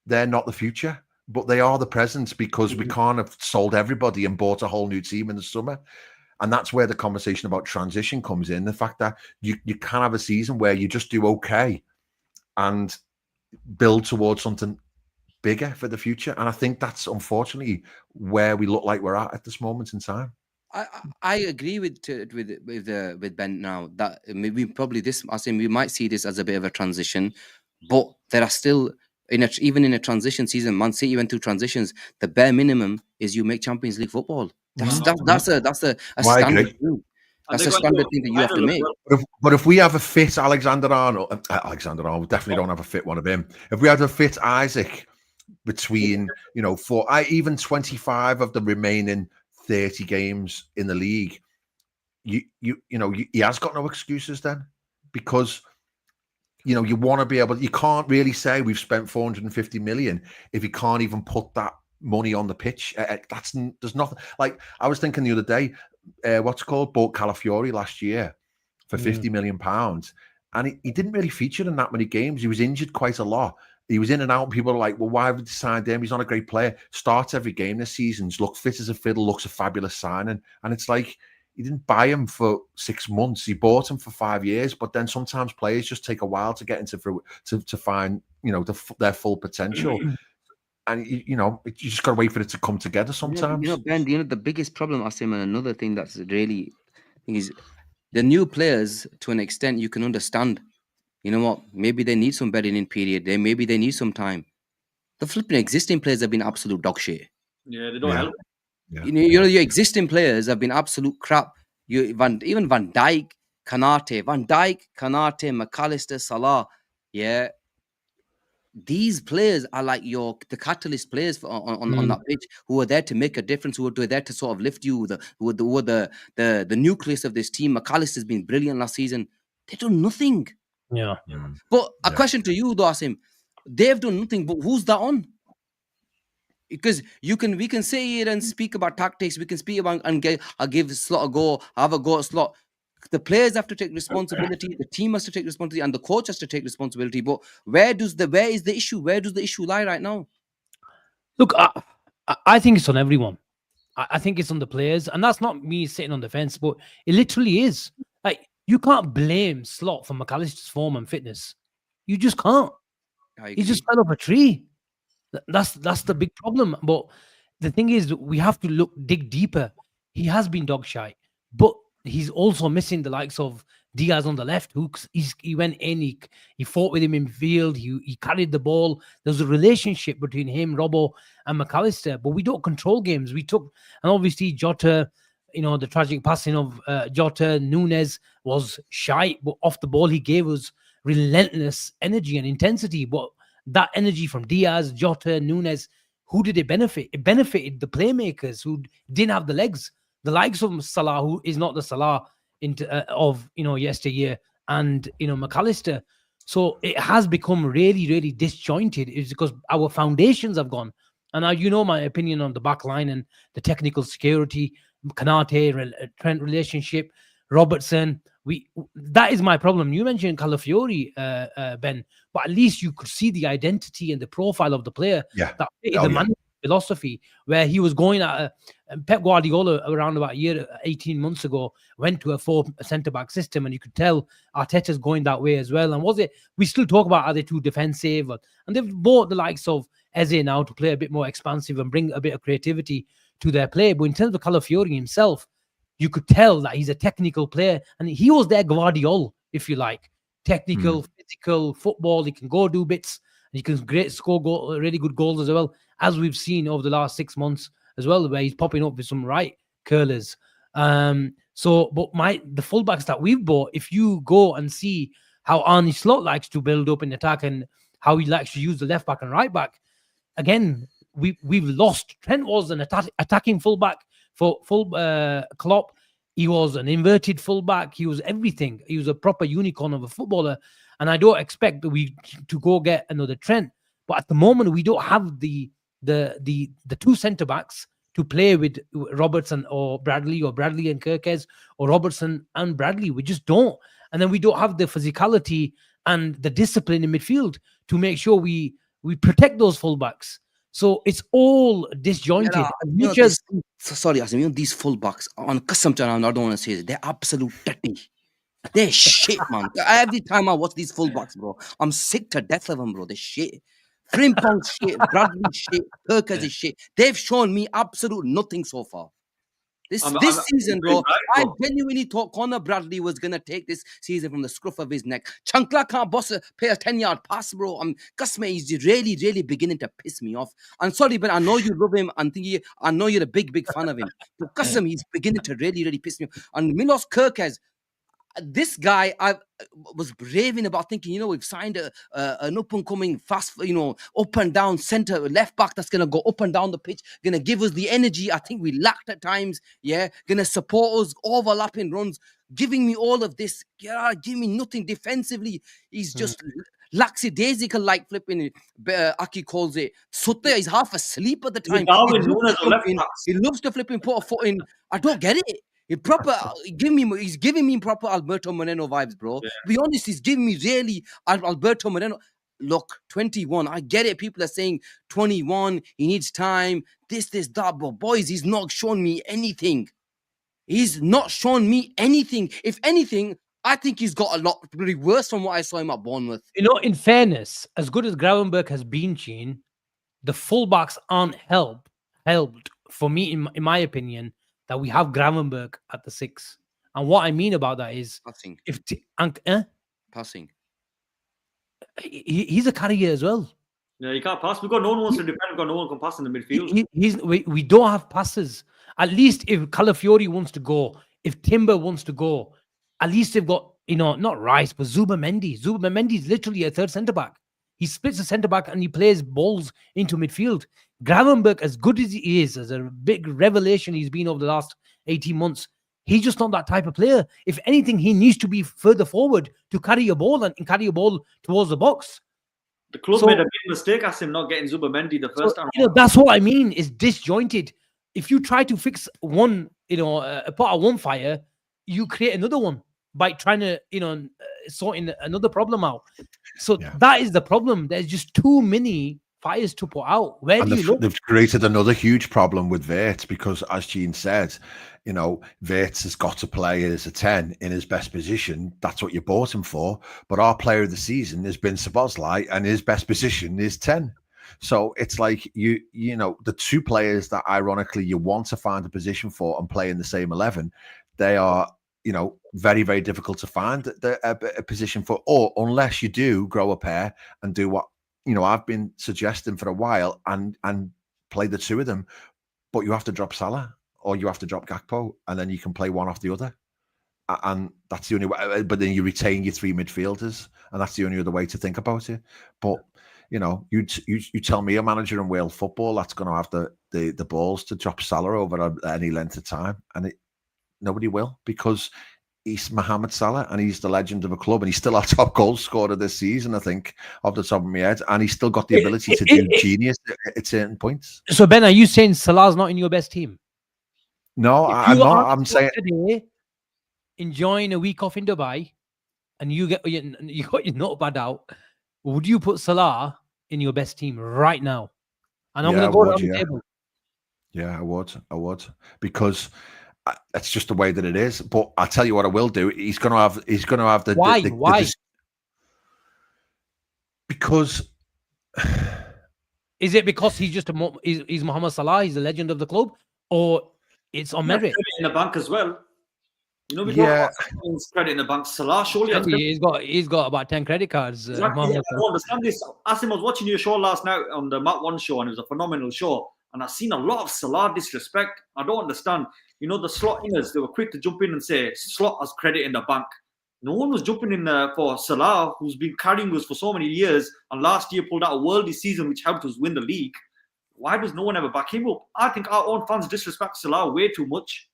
the future, but they are the present, because we can't have sold everybody and bought a whole new team in the summer. And that's where the conversation about transition comes in. The fact that you can have a season where you just do okay and build towards something bigger for the future. And I think that's unfortunately where we look like we're at this moment in time. I agree with Ben now that maybe probably this, I think we might see this as a bit of a transition, but there are still even in a transition season, Man City went through transitions. The bare minimum is you make Champions League football. That's a standard thing. That's a standard thing that you have to make. But if we have a fit Alexander-Arnold, we definitely don't have a fit one of him. If we had a fit Isaac between, for even 25 of the remaining 30 games in the league, he has got no excuses then, because you want to be able. You can't really say we've spent 450 million if you can't even put that money on the pitch. There's nothing. Like I was thinking the other day, bought Calafiori last year for 50 million pounds, and he didn't really feature in that many games. He was injured quite a lot. He was in and out. People are like, well, why would they sign him? He's not a great player. Starts every game this season. Looks fit as a fiddle. Looks a fabulous signing. And it's like, you didn't buy him for 6 months. You bought him for 5 years. But then sometimes players just take a while to get into to find their full potential. And you just got to wait for it to come together sometimes. Ben, the biggest problem, Asim, and another thing that's really is the new players. To an extent, you can understand. You know what? Maybe they need some bedding in period. Maybe they need some time. The flipping existing players have been absolute dog shit. Yeah, they don't help. Yeah. Your existing players have been absolute crap. Even Van Dijk, Kanate, McAllister, Salah. Yeah, these players are like the catalyst players on that pitch, who are there to make a difference, who are there to sort of lift you. Who are the nucleus of this team. McAllister's been brilliant last season. They've done nothing. Yeah. But a question to you, though, Asim. They've done nothing, but who's that on? Because we can sit here and speak about tactics. We can speak about and give Slot a go, have a go at Slot. The players have to take responsibility. The team has to take responsibility, and the coach has to take responsibility. But where is the issue? Where does the issue lie right now? Look, I think it's on everyone. I think it's on the players, and that's not me sitting on the fence, but it literally is. Like, you can't blame Slot for McAllister's form and fitness. You just can't. He just fell off a tree. That's the big problem. But the thing is, we have to dig deeper. He has been dog shy, but he's also missing the likes of Diaz on the left. He went in, he fought with him in field, he carried the ball. There's a relationship between him, Robbo, and McAllister, but we don't control games. And obviously Jota, the tragic passing of Jota, Nunes was shy, but off the ball he gave us relentless energy and intensity. But that energy from Diaz, Jota, Nunes, who did it benefit? It benefited the playmakers who didn't have the legs. The likes of Salah, who is not the Salah of yesteryear, and McAllister. So it has become really, really disjointed. It's because our foundations have gone. And now my opinion on the back line and the technical security, Kanate, Trent relationship, Robertson. That is my problem. You mentioned Calafiori, Ben, but at least you could see the identity and the profile of the player. Yeah. That the philosophy, where he was going at Pep Guardiola around about a year, 18 months ago, went to a 4 centre-back system, and you could tell Arteta's going that way as well. And we still talk about, are they too defensive? And they've bought the likes of Eze now to play a bit more expansive and bring a bit of creativity to their play. But in terms of Calafiori himself, you could tell that he's a technical player, and he was their Guardiola, if you like. Technical, physical football. He can go do bits, and he can score really good goals as well, as we've seen over the last 6 months as well, where he's popping up with some right curlers. But the fullbacks that we've bought, if you go and see how Arne Slot likes to build up in attack and how he likes to use the left back and right back, again, we've lost. Trent was an attacking fullback for Klopp. He was an inverted fullback. He was everything. He was a proper unicorn of a footballer. And I don't expect we to go get another Trent. But at the moment, we don't have the two centre backs to play with Robertson or Bradley and Kirkes or Robertson and Bradley. We just don't. And then we don't have the physicality and the discipline in midfield to make sure we protect those fullbacks. So it's all disjointed. Sorry, Asim, these fullbacks on custom channel, I don't want to say it, they're absolute dirty. They're shit, man. Every time I watch these fullbacks, bro, I'm sick to death of them, bro. They're shit. Frimpong's shit, Bradley shit, Kirkes is shit. They've shown me absolute nothing so far. This season, bro, I genuinely thought Conor Bradley was going to take this season from the scruff of his neck. Chankla can't play a 10-yard pass, bro. Kasme, he's really, really beginning to piss me off. I'm sorry, but I know you love him and I know you're a big, big fan of him. But Kasme, he's beginning to really, really piss me off. And Milos Kirkes, this guy, I was raving about thinking, we've signed an up-and-coming, fast, up and down center left back that's going to go up and down the pitch, going to give us the energy I think we lacked at times, going to support us, overlapping runs, giving me all of this, giving me nothing defensively. He's just lackadaisical, like flipping, Aki calls it. Sutta is half asleep at the time. He loves to flipping put a foot in. I don't get it. He's giving me proper Alberto Moreno vibes, bro. Yeah. To be honest, he's giving me really Alberto Moreno. Look, 21. I get it. People are saying 21. He needs time. This, that. But boys, he's not shown me anything. He's not shown me anything. If anything, I think he's got a lot really worse from what I saw him at Bournemouth. In fairness, as good as Gravenberch has been, Cheen, the fullbacks aren't helped for me, in my opinion, that we have Gravenberch at the 6. And what I mean about that is passing. Passing. He's a carrier as well. Yeah, he can't pass. We've got no one wants to defend. We've got no one can pass in the midfield. We don't have passes. At least if Calafiori wants to go, if Timber wants to go, at least they've got, not Rice, but Zuba-Mendi. Zuba-Mendi is literally a third centre-back. He splits the centre-back and he plays balls into midfield. Gravenberch, as good as he is, as a big revelation he's been over the last 18 months, he's just not that type of player. If anything, he needs to be further forward to carry a ball and carry a ball towards the box. The club made a big mistake, Asim, not getting Zuba-Mendi the first time. That's what I mean, is disjointed. If you try to fix one, a part of one fire, you create another one by trying to, sorting another problem out. So that is the problem. There's just too many fires to put out. Where do you look? They've created another huge problem with Wirtz because, as Cheen said, Wirtz has got to play as a 10 in his best position. That's what you bought him for. But our player of the season has been Szoboszlai, and his best position is 10. So it's like the two players that ironically you want to find a position for and play in the same 11, they are very, very difficult to find a position for, or unless you do grow a pair and do what I've been suggesting for a while and play the two of them, but you have to drop Salah or you have to drop Gakpo, and then you can play one off the other, and that's the only way. But then you retain your 3 midfielders, and that's the only other way to think about it. But you tell me a manager in Wales football that's going to have the balls to drop Salah over any length of time, and nobody will, because he's Mohamed Salah and he's the legend of a club, and he's still our top goal scorer this season, I think, off the top of my head, and he's still got the ability to do genius at certain points. So Ben, are you saying Salah's not in your best team? No, I'm not. I'm saying today, enjoying a week off in Dubai, and you got your notepad out, would you put Salah in your best team right now? And I'm going to go around the table. Yeah, I would, because that's just the way that it is. But I'll tell you what I will do. He's going to have the why? Because is it because he's just he's Mohamed Salah? He's the legend of the club, or it's on merit in the bank as well? We got credit in the bank. Salah surely he's got about 10 credit cards. Exactly. I don't understand this. Asim, I was watching your show last night on the Mat One show, and it was a phenomenal show. And I've seen a lot of Salah disrespect. I don't understand. The slot inners, they were quick to jump in and say slot has credit in the bank. No one was jumping in for Salah, who's been carrying us for so many years, and last year pulled out a worldly season which helped us win the league. Why does no one ever back him up? I think our own fans disrespect Salah way too much.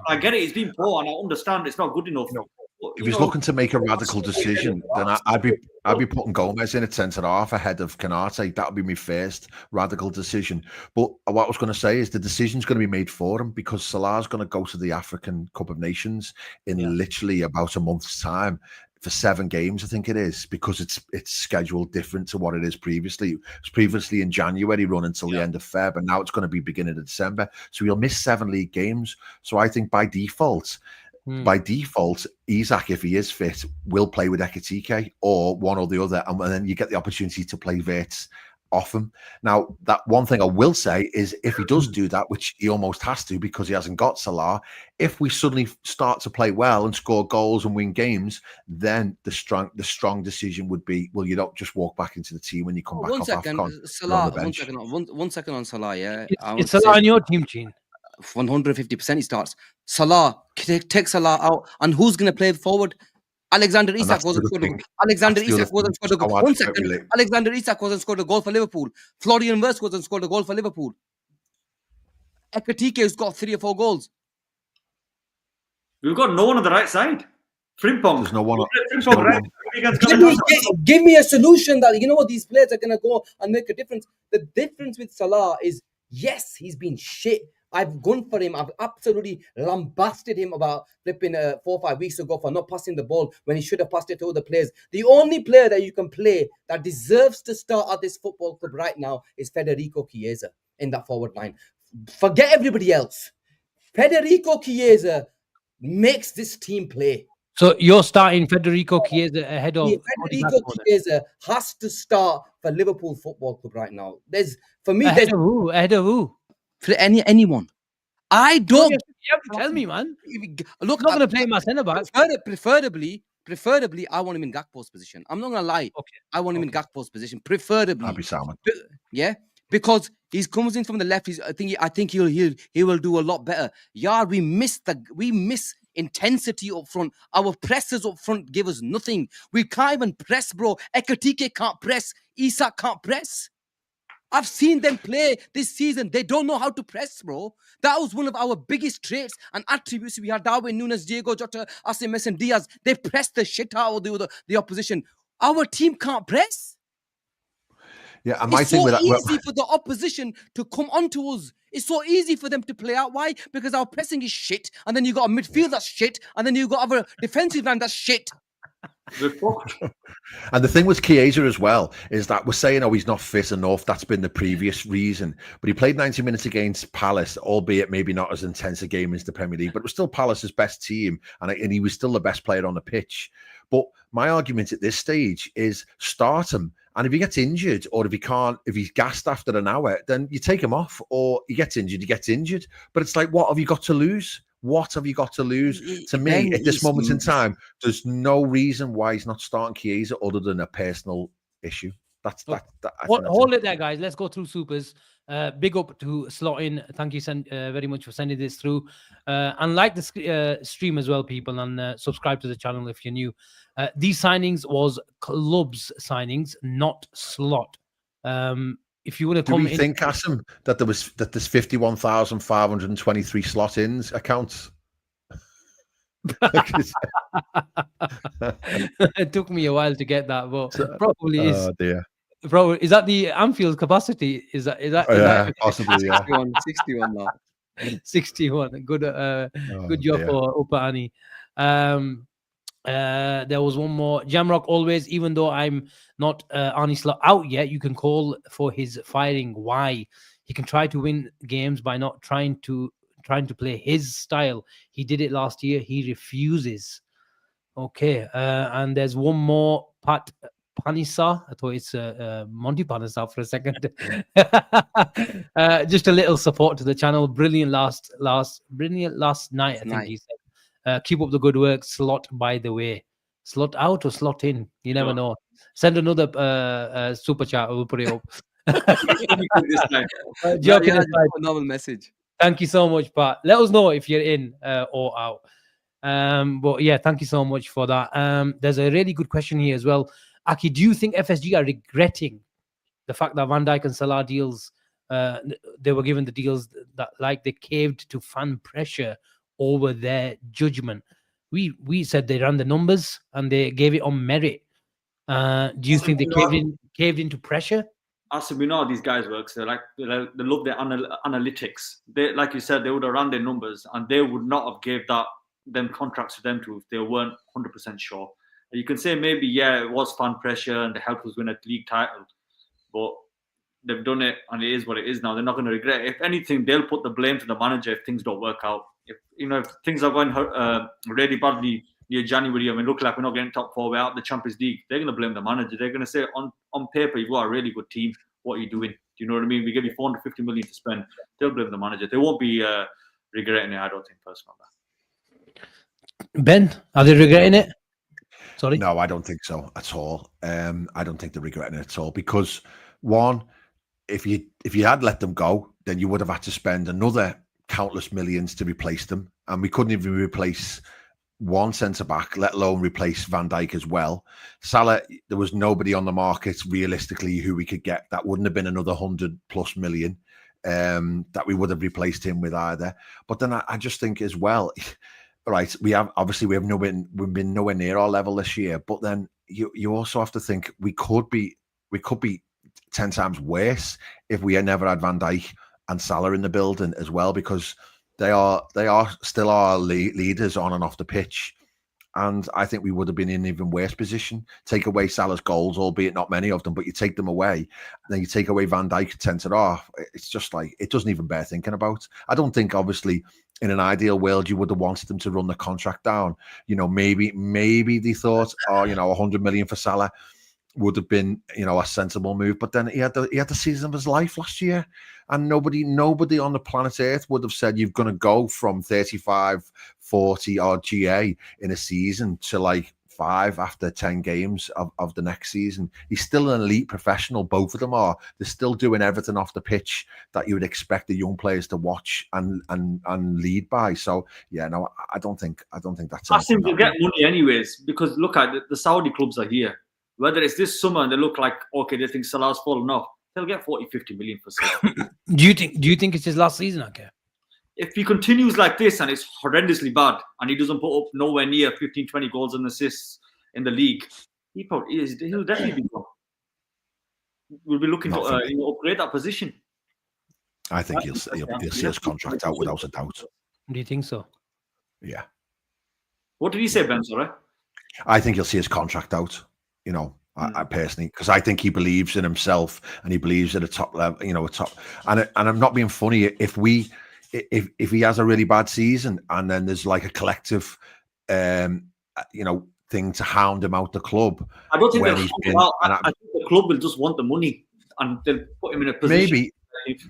I get it. He's been poor, and I understand it's not good enough. You know, But, if he's looking to make a radical decision, then I'd be putting Gomez in at centre half ahead of Canate. That would be my first radical decision. But what I was going to say is the decision's going to be made for him because Salah's going to go to the African Cup of Nations in literally about a month's time for 7 games, I think it is, because it's scheduled different to what it is previously. It was previously in January, run until the end of Feb, and now it's going to be beginning of December. So he'll miss 7 league games. So I think by default, Isak, if he is fit, will play with Ekitike or one or the other, and then you get the opportunity to play Wirtz off him. Now, that one thing I will say is if he does do that, which he almost has to because he hasn't got Salah, if we suddenly start to play well and score goals and win games, then the strong decision would be, well, you don't just walk back into the team when you come back off AFCON. Salah, one second on Salah, yeah. It's Salah on your team, Cheen. 150% he starts. Salah, take Salah out, and who's going to play forward? Alexander Isak wasn't scored a goal. Alexander Isak wasn't scored a goal. 1 second. Alexander Isak wasn't scored a goal for Liverpool. Florian Wirtz wasn't scored a goal for Liverpool. Ekitike has got 3 or 4 goals. We've got no one on the right side. Frimpong. There's no one. Give me a solution that, you know what, these players are going to go and make a difference. The difference with Salah is, yes, he's been shit. I've gone for him. I've absolutely lambasted him about flipping 4 or 5 weeks ago for not passing the ball when he should have passed it to other players. The only player that you can play that deserves to start at this football club right now is Federico Chiesa in that forward line. Forget everybody else. Federico Chiesa makes this team play. So you're starting Federico Chiesa ahead of... Federico Chiesa has to start for Liverpool Football Club right now. Ahead of who? For anyone. I don't... You have to tell me, man. Look, I'm not going to play my centre-back. Preferably, I want him in Gakpo's position. I'm not going to lie. Okay. I want him in Gakpo's position. Preferably. Happy Salmon. Yeah. Because he comes in from the left. I think he will do a lot better. Yeah, we miss intensity up front. Our pressers up front give us nothing. We can't even press, bro. Ekitike can't press. Isak can't press. I've seen them play this season. They don't know how to press, bro. That was one of our biggest traits and attributes. We had Darwin Núñez, Diego Jota, Asim, and Diaz. They pressed the shit out of the opposition. Our team can't press. Yeah, and my thing with that, it's so easy for the opposition to come onto us. It's so easy for them to play out. Why? Because our pressing is shit, and then you got a midfield that's shit, and then you got our defensive line that's shit. And the thing with Chiesa as well is that we're saying, oh, he's not fit enough. That's been the previous reason. But he played 90 minutes against Palace, albeit maybe not as intense a game as the Premier League, but it was still Palace's best team, and he was still the best player on the pitch. But my argument at this stage is start him. And if he gets injured, or if he's gassed after an hour, then you take him off, or he gets injured, But it's like, what have you got to lose? What have you got to lose? To me, at this moment in time, there's no reason why he's not starting Chiesa other than a personal issue. Hold it there, guys. Let's go through supers. Big up to Slot In. Thank you very much for sending this through. And like the stream as well, people, and subscribe to the channel if you're new. These signings was clubs signings, not Slot. If you want to come, do we think, Asim, that there's 51,523 slot ins accounts? It took me a while to get that, but probably is. Oh dear. Bro, is that the Anfield capacity? Is that possibly, yeah. 61 now. 61. Good job for Upa Ani. There was one more. Jamrock always, even though I'm not Arnie Slot out yet, you can call for his firing. Why? He can try to win games by not trying to play his style. He did it last year. He refuses. Okay. And there's one more. Pat Panisa. I thought it's Monty Panisa for a second. Just a little support to the channel. Brilliant last night, I think he said. Keep up the good work. Slot, by the way. Slot out or slot in? You never know. Send another super chat. We'll put it up. Joking aside, normal message. Thank you so much, Pat. Let us know if you're in or out. But yeah, thank you so much for that. There's a really good question here as well. Aki, do you think FSG are regretting the fact that Van Dijk and Salah deals, they were given the deals that like they caved to fan pressure over their judgment. We said they ran the numbers and they gave it on merit. Do you think they caved into pressure? Asim, we know how these guys work. So they love their analytics. They, like you said, they would have run their numbers and they would not have gave them contracts to them if they weren't 100% sure. You can say maybe, yeah, it was fan pressure and they helped us win a league title, but they've done it and it is what it is now. They're not going to regret it. If anything, they'll put the blame to the manager if things don't work out. If things are going really badly near January and we look like we're not getting top 4, we're out of the Champions League, they're going to blame the manager. They're going to say, on paper, you've got a really good team. What are you doing? Do you know what I mean? We give you 450 million to spend. They'll blame the manager. They won't be regretting it, I don't think, personally. Ben, are they regretting it? Sorry? No, I don't think so at all. I don't think they're regretting it at all because, one, if you had let them go, then you would have had to spend another countless millions to replace them, and we couldn't even replace one centre back, let alone replace Van Dijk as well. Salah, there was nobody on the market realistically who we could get. That wouldn't have been another 100+ million that we would have replaced him with either. But then I just think as well, right? We've been nowhere near our level this year. But then you also have to think we could be 10 times worse if we had never had Van Dijk and Salah in the building as well, because they are still our leaders on and off the pitch. And I think we would have been in an even worse position. Take away Salah's goals, albeit not many of them, but you take them away, and then you take away Van Dijk centre off. It's just like, it doesn't even bear thinking about. I don't think, obviously, in an ideal world, you would have wanted them to run the contract down. Maybe they thought, 100 million for Salah would have been, a sensible move. But then he had the season of his life last year, and nobody on the planet Earth would have said you're going to go from 35, 40 odd GA in a season to like 5 after 10 games of the next season. He's still an elite professional. Both of them are. They're still doing everything off the pitch that you would expect the young players to watch and lead by. So yeah, no, I don't think that's. I think they'll get money anyways, because look at the Saudi clubs are here. Whether it's this summer and they look like, okay, they think Salah's fallen off, they'll get 40-50 million for Salah. Do you think it's his last season? Okay. If he continues like this and it's horrendously bad and he doesn't put up nowhere near 15-20 goals and assists in the league, he'll definitely be gone. We'll be looking to upgrade that position. I think he'll see his contract out without a doubt. Do you think so? Yeah. What did he say, Ben? Sorry? I think he'll see his contract out. I personally, because I think he believes in himself and he believes at a top level, and I'm not being funny. If he has a really bad season and then there's like a collective, thing to hound him out the club. I don't think I think the club will just want the money and they'll put him in a position.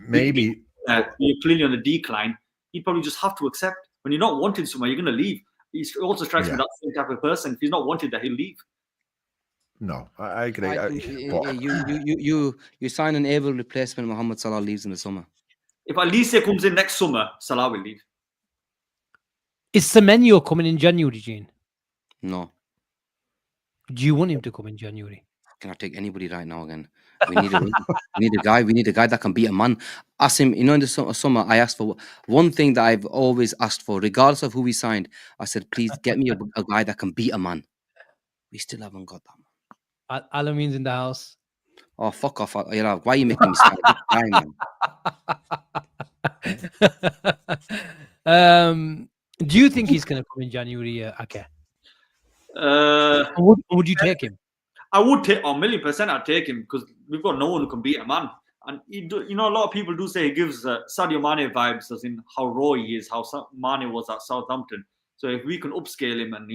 Maybe. You're clearly on the decline. You probably just have to accept. When you're not wanted somewhere, you're going to leave. He also strikes me that same type of person. If he's not wanted there, he'll leave. No, I agree. You sign an able replacement. Mohamed Salah leaves in the summer. If Elise comes in next summer, Salah will leave. Is Semenyo coming in January, Cheen? No. Do you want him to come in January? Can I take anybody right now again? We need a guy that can beat a man. Asim, in the summer, I asked for one thing that I've always asked for, regardless of who we signed. I said, please get me a guy that can beat a man. We still haven't got that, man. Alamin's in the house. Oh, fuck off. Why are you making me start? Do you think he's going to come in January, Ake? Would you take him? I would take 1,000,000%. I'd take him because we've got no one who can beat a man. And a lot of people do say he gives Sadio Mane vibes, as in how raw he is, how Mane was at Southampton. So if we can upscale him and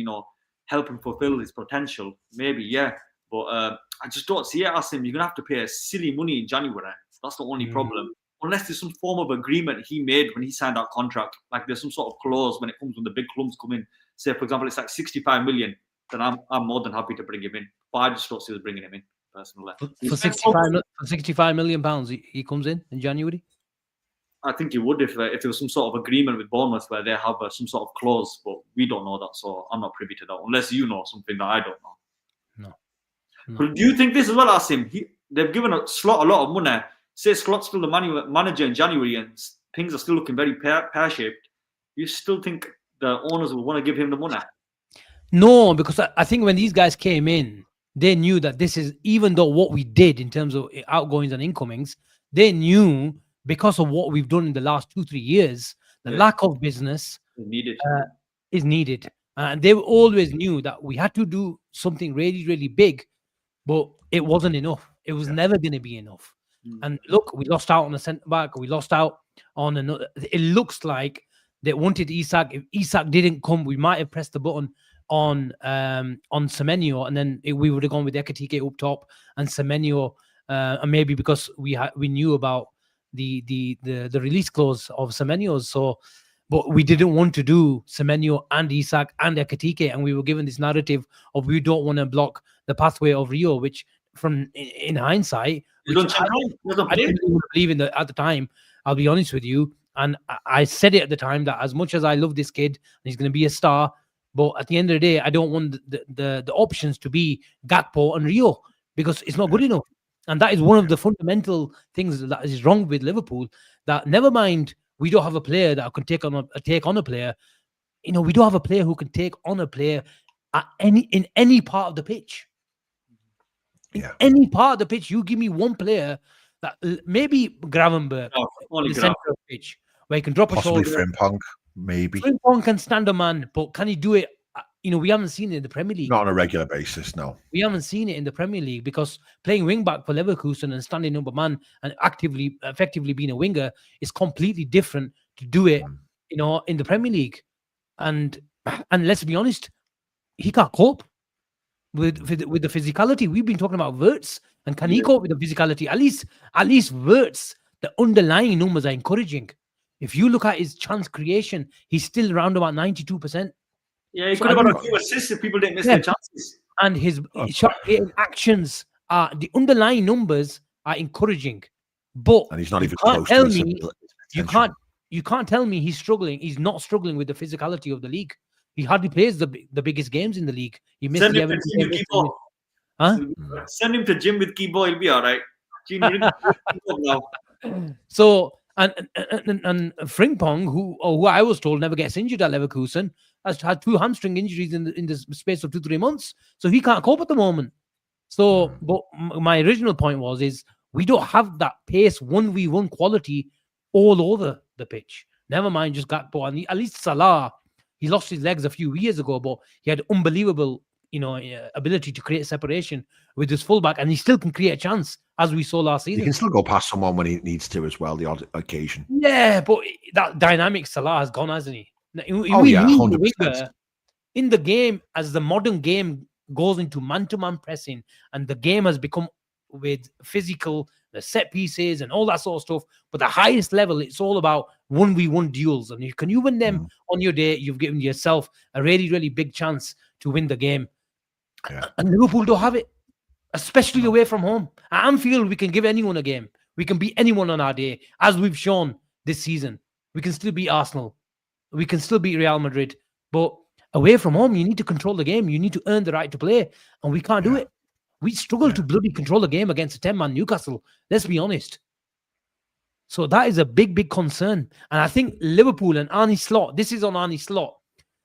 help him fulfill his potential, maybe But I just don't see it, Asim. You're gonna have to pay a silly money in January. That's the only problem. Unless there's some form of agreement he made when he signed that contract, like there's some sort of clause when it comes when the big clubs come in. Say, for example, it's like 65 million. Then I'm more than happy to bring him in. But I just don't see us bringing him in personally. For 65 million pounds, he comes in January. I think he would if there was some sort of agreement with Bournemouth where they have some sort of clause, but we don't know that, so I'm not privy to that. Unless you know something that I don't know. No. But do you think this as well, Asim? They've given Slot a lot of money. Say Slot's still the manager in January and things are still looking very pear-shaped. You still think the owners would want to give him the money. No, because I think when these guys came in, they knew that this is, even though what we did in terms of outgoings and incomings, they knew because of what we've done in the last 2-3 years, the lack of business Needed. is needed. And they always knew that we had to do something really, really big, but it wasn't enough. It was never going to be enough. And look, we lost out on a centre back. We lost out on another. It looks like they wanted Isak. If Isak didn't come, we might have pressed the button on Semenyo, and then we would have gone with Ekatike up top and Semenyo, and maybe because we knew about the release clause of Semenyo's, so. But we didn't want to do Semenyo and Isak and Ekatike, and we were given this narrative of we don't want to block the pathway of Rio, which, from in hindsight, which I didn't really believe in at the time. I'll be honest with you, and I said it at the time that as much as I love this kid and he's going to be a star, but at the end of the day, I don't want the options to be Gakpo and Rio because it's not good enough, and that is one of the fundamental things that is wrong with Liverpool. That never mind. We don't have a player that can take on a player. You know, we don't have a player who can take on a player in any part of the pitch. In any part of the pitch, you give me one player that maybe Gravenberg in the center of the pitch where he can drop possibly a shoulder. Frimpong, maybe. Frimpong can stand a man, but can he do it? You know, we haven't seen it in the Premier League. Not on a regular basis, no. We haven't seen it in the Premier League because playing wing back for Leverkusen and standing up a man and effectively being a winger is completely different to do it, you know, in the Premier League. And let's be honest, he can't cope with the physicality. We've been talking about Wirtz, and can he cope with the physicality? At least Wirtz, the underlying numbers are encouraging. If you look at his chance creation, he's still around about 92%. Yeah, he could have got a few assists if people didn't miss their chances. And his shot creating actions the underlying numbers are encouraging. But and he's not even close to me. You can't tell me he's struggling. He's not struggling with the physicality of the league. He hardly plays the biggest games in the league. He missed Send him to gym with Kibo. Huh? Send him to gym with Kibo. He'll be all right. So and Frimpong, who I was told never gets injured at Leverkusen, has had 2 hamstring injuries in the space of 2-3 months, so he can't cope at the moment. So, but my original point is we don't have that pace 1v1 quality all over the pitch. Never mind just Gakpo, and at least Salah, he lost his legs a few years ago, but he had unbelievable, ability to create separation with his fullback, and he still can create a chance, as we saw last season. He can still go past someone when he needs to as well, the odd occasion. Yeah, but that dynamic Salah has gone, hasn't he? Oh, yeah, 100%. In the game, as the modern game goes into man-to-man pressing, and the game has become with physical, the set pieces and all that sort of stuff, but the highest level, it's all about 1v1 duels. And can you win them on your day, you've given yourself a really, really big chance to win the game. Yeah. And Liverpool don't have it, especially away from home. At Anfield, we can give anyone a game. We can beat anyone on our day, as we've shown this season. We can still beat Arsenal. We can still beat Real Madrid. But away from home, you need to control the game. You need to earn the right to play. And we can't do it. We struggle to bloody control the game against a 10-man Newcastle. Let's be honest. So that is a big, big concern. And I think Liverpool and Arne Slot, this is on Arne Slot.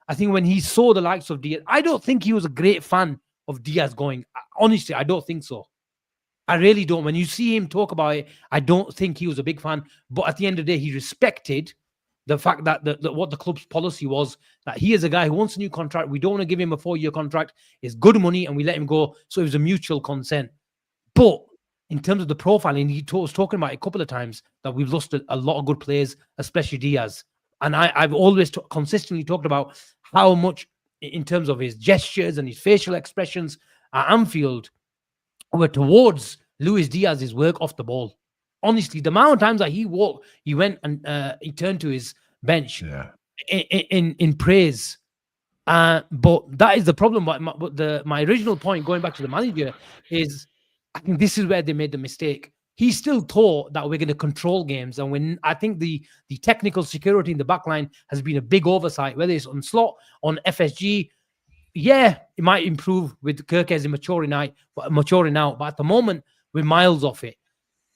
I think when he saw the likes of Diaz, I don't think he was a great fan of Diaz going. Honestly, I don't think so. I really don't. When you see him talk about it, I don't think he was a big fan. But at the end of the day, he respected the fact that what the club's policy was, that he is a guy who wants a new contract. We don't want to give him a 4-year contract. It's good money, and we let him go. So it was a mutual consent. But in terms of the profiling, he was talking about it a couple of times that we've lost a lot of good players, especially Diaz. And I've always consistently talked about how much, in terms of his gestures and his facial expressions at Anfield, were towards Luis Diaz's work off the ball. Honestly, the amount of times that he went and he turned to his bench in praise. But that is the problem. But my original point, going back to the manager, is I think this is where they made the mistake. He still thought that we're going to control games. And when I think the technical security in the back line has been a big oversight, whether it's on Slot, on FSG, it might improve with Kirkes maturing out. But at the moment, we're miles off it.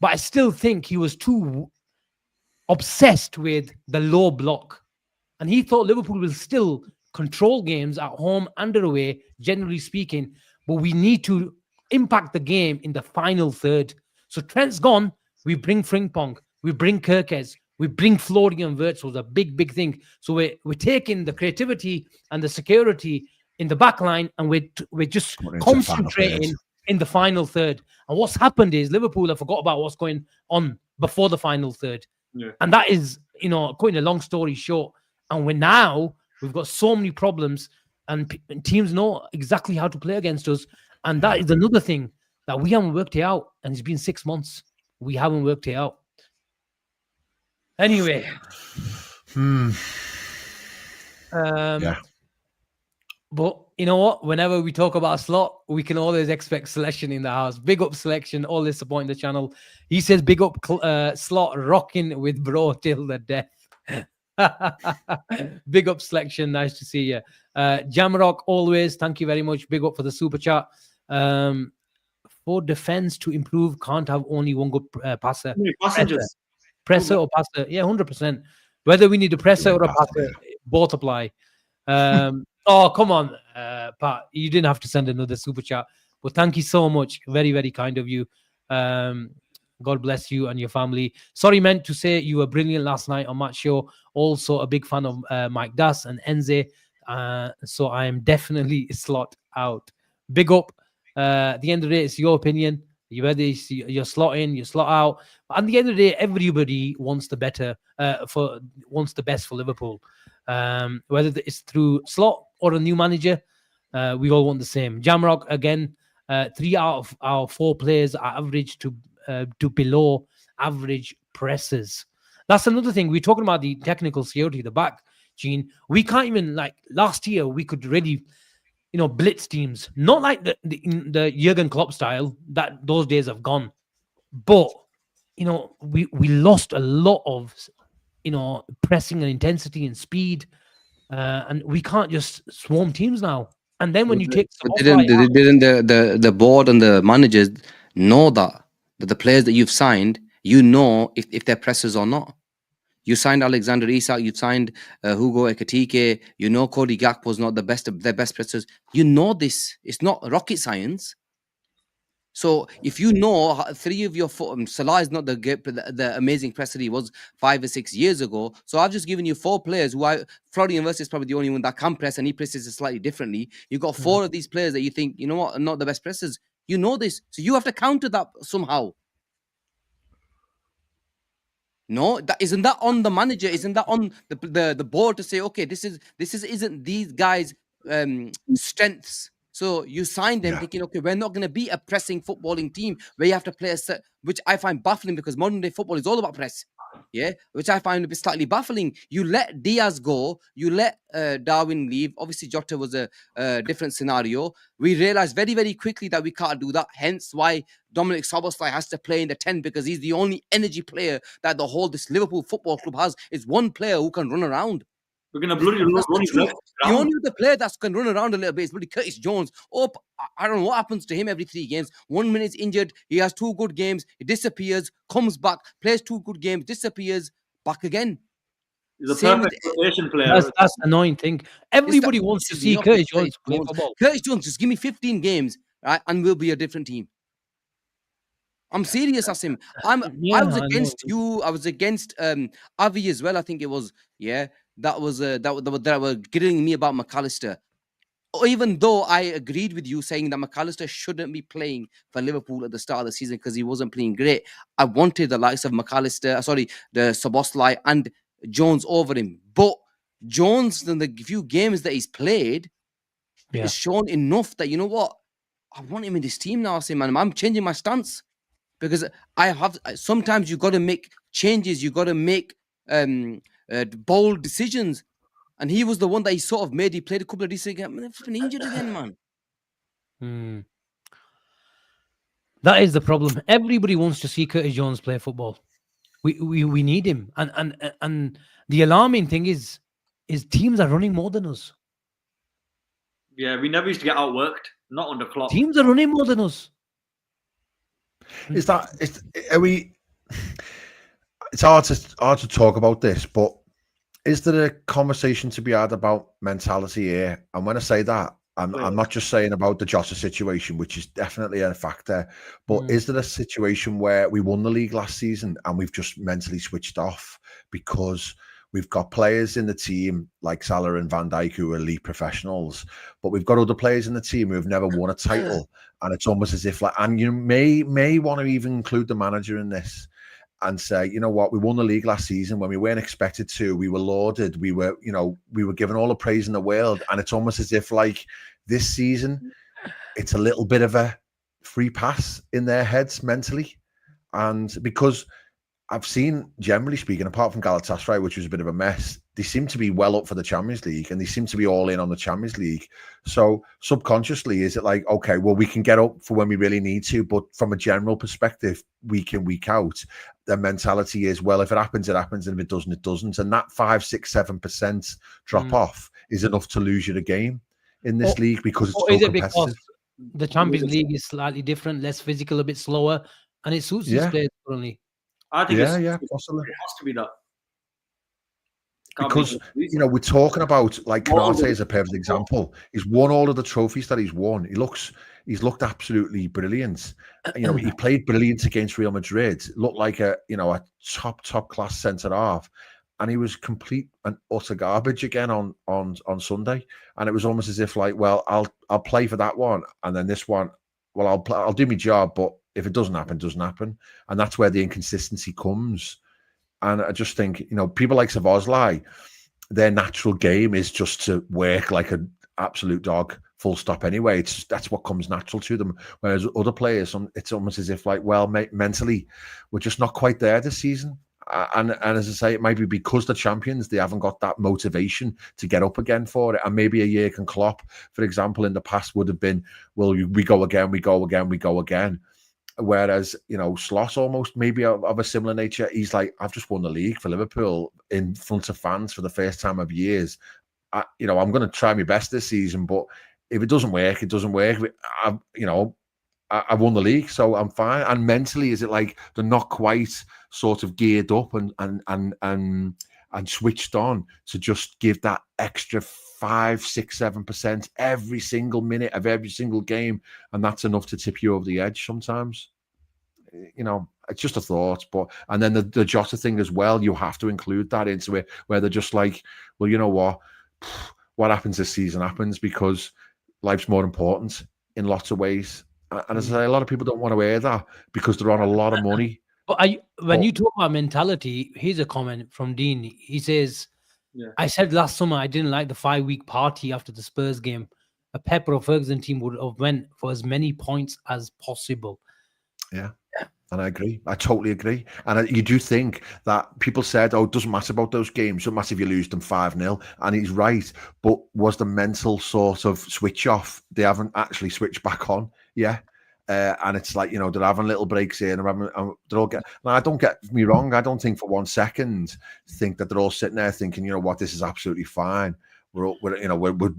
But I still think he was too obsessed with the low block and he thought Liverpool will still control games at home and away, generally speaking, but we need to impact the game in the final third. So Trent's gone, we bring Frimpong, we bring Kirkes, we bring Florian Wirtz, was a big thing. So we're taking the creativity and the security in the back line, and we're just concentrating in the final third. And what's happened is Liverpool have forgot about what's going on before the final third. Yeah. And that is, cutting a long story short. And we've got so many problems, and teams know exactly how to play against us. And that is another thing that we haven't worked it out. And it's been 6 months. We haven't worked it out. Anyway. Yeah. But you know what? Whenever we talk about Slot, we can always expect Selection in the house. Big up Selection, always supporting the channel. He says, big up Slot, rocking with bro till the death. Big up Selection, nice to see you. Jamrock, always, thank you very much. Big up for the super chat. For defense to improve, can't have only one good passer. Presser or passer, yeah, 100%. Whether we need a presser or a passer, both apply. Oh, come on, Pat. You didn't have to send another super chat, but thank you so much. Very, very kind of you. God bless you and your family. Sorry, meant to say you were brilliant last night on Matt's show. Also, a big fan of Mike Das and Enze. So I am definitely Slot out. Big up. At the end of the day, it's your opinion. Whether you're slot in, you slot out. But at the end of the day, everybody wants the wants the best for Liverpool. Whether it's through Slot or a new manager, we all want the same. Jamrock, again, 3 out of our 4 players are average to below average presses. That's another thing. We're talking about the technical security at the back, Cheen. We can't even, like last year, we could really, blitz teams. Not like the Jurgen Klopp style, that those days have gone. But, we lost a lot of, pressing and intensity and speed. And we can't just swarm teams now. And then when you take didn't the board and the managers know that the players that you've signed, if they're pressers or not. You signed Alexander Isak, you signed Hugo Ekitike, Cody Gakpo's not their best pressers. You know this. It's not rocket science. So if 3 of your Salah is not the amazing presser he was 5 or 6 years ago. So I've just given you 4 players Florian Wirtz is probably the only one that can press, and he presses it slightly differently. You've got 4 of these players that you think, are not the best pressers. You know this. So you have to counter that somehow. No, isn't that on the manager? Isn't that on the board to say, okay, this isn't these guys' strengths. So you sign them thinking, okay, we're not going to be a pressing footballing team where you have to play a set, which I find baffling because modern day football is all about press. Yeah, which I find a bit slightly baffling. You let Diaz go, you let Darwin leave. Obviously, Jota was a different scenario. We realized very, very quickly that we can't do that. Hence why Dominic Szoboszlai has to play in the 10 because he's the only energy player that this Liverpool Football Club has. Is one player who can run around. We're going to bloody the only other player that can run around a little bit is bloody Curtis Jones. I don't know what happens to him every 3 games. 1 minute's injured. He has 2 good games. He disappears, comes back, plays 2 good games, disappears, back again. He's a perfect rotation player. That's the annoying thing. Everybody wants to see Curtis Jones play football. Curtis Jones, just give me 15 games, right, and we'll be a different team. I'm serious, Asim. I was against you. I was against Avi as well. I think it was. Yeah, that were grilling me about McAllister. Even though I agreed with you saying that McAllister shouldn't be playing for Liverpool at the start of the season because he wasn't playing great, I wanted the likes of the Szoboszlai and Jones over him. But Jones, in the few games that he's played, has shown enough that, you know what, I want him in this team now, Asim, and I'm changing my stance. Because sometimes you got to make changes, you got to make bold decisions, and he was the one that he sort of made. He played a couple of decent games, and then injured again, man. That is the problem. Everybody wants to see Curtis Jones play football. We need him, and the alarming thing is teams are running more than us. Yeah, we never used to get outworked. Not on the clock. Teams are running more than us. It's hard to talk about this, but Is there a conversation to be had about mentality here? And when I say that, I'm not just saying about the Jota situation, which is definitely a factor, but is there a situation where we won the league last season and we've just mentally switched off because we've got players in the team like Salah and Van Dijk who are elite professionals, but we've got other players in the team who have never won a title, and it's almost as if like, and you may want to even include the manager in this and say, you know what, we won the league last season when we weren't expected to. We were lauded. We were, we were given all the praise in the world. And it's almost as if like this season, it's a little bit of a free pass in their heads mentally. And because I've seen, generally speaking, apart from Galatasaray, which was a bit of a mess, they seem to be well up for the Champions League and they seem to be all in on the Champions League. So subconsciously, is it like, okay, well, we can get up for when we really need to, but from a general perspective, week in, week out, the mentality is, well, if it happens, it happens, and if it doesn't, it doesn't. And that 5, 6, 7% drop off is enough to lose you the game in this league because it's so competitive. Because the Champions League is slightly different, less physical, a bit slower, and it suits these players currently. I think possibly. It has to be that. Because, we're talking about, like, Kanate is a perfect example. He's won all of the trophies that he's won. He's looked absolutely brilliant. He played brilliant against Real Madrid. Looked like a top class centre half, and he was complete and utter garbage again on Sunday. And it was almost as if like, well, I'll play for that one, and then this one, well, I'll do my job, but if it doesn't happen, it doesn't happen. And that's where the inconsistency comes. And I just think, people like Szoboszlai, their natural game is just to work like an absolute dog, full stop anyway. That's what comes natural to them. Whereas other players, it's almost as if like, well, mentally, we're just not quite there this season. And as I say, it might be because the champions, they haven't got that motivation to get up again for it. And maybe a Jurgen Klopp, for example, in the past would have been, well, we go again, we go again, we go again. Whereas, Sloss almost maybe of a similar nature. He's like, I've just won the league for Liverpool in front of fans for the first time of years. I'm going to try my best this season, but if it doesn't work, it doesn't work. I won the league, so I'm fine. And mentally, is it like they're not quite sort of geared up and switched on to just give that extra 5, 6, 7% every single minute of every single game, and that's enough to tip you over the edge sometimes. It's just a thought. And then the Jota thing as well, you have to include that into it, where they're just like, well, you know what happens this season happens, because life's more important in lots of ways. And as I say, a lot of people don't want to hear that because they're on a lot of money. But when you talk about mentality, here's a comment from Dean. He says, I said last summer I didn't like the 5-week party after the Spurs game. A Pep or Ferguson team would have went for as many points as possible. Yeah. And I agree. I totally agree. And you do think that people said, it doesn't matter about those games. It doesn't matter if you lose them 5-0. And he's right. But was the mental sort of switch off? They haven't actually switched back on. Yeah. And it's like, they're having little breaks here and they're all now, don't get me wrong. I don't think for 1 second think that they're all sitting there thinking, this is absolutely fine. We're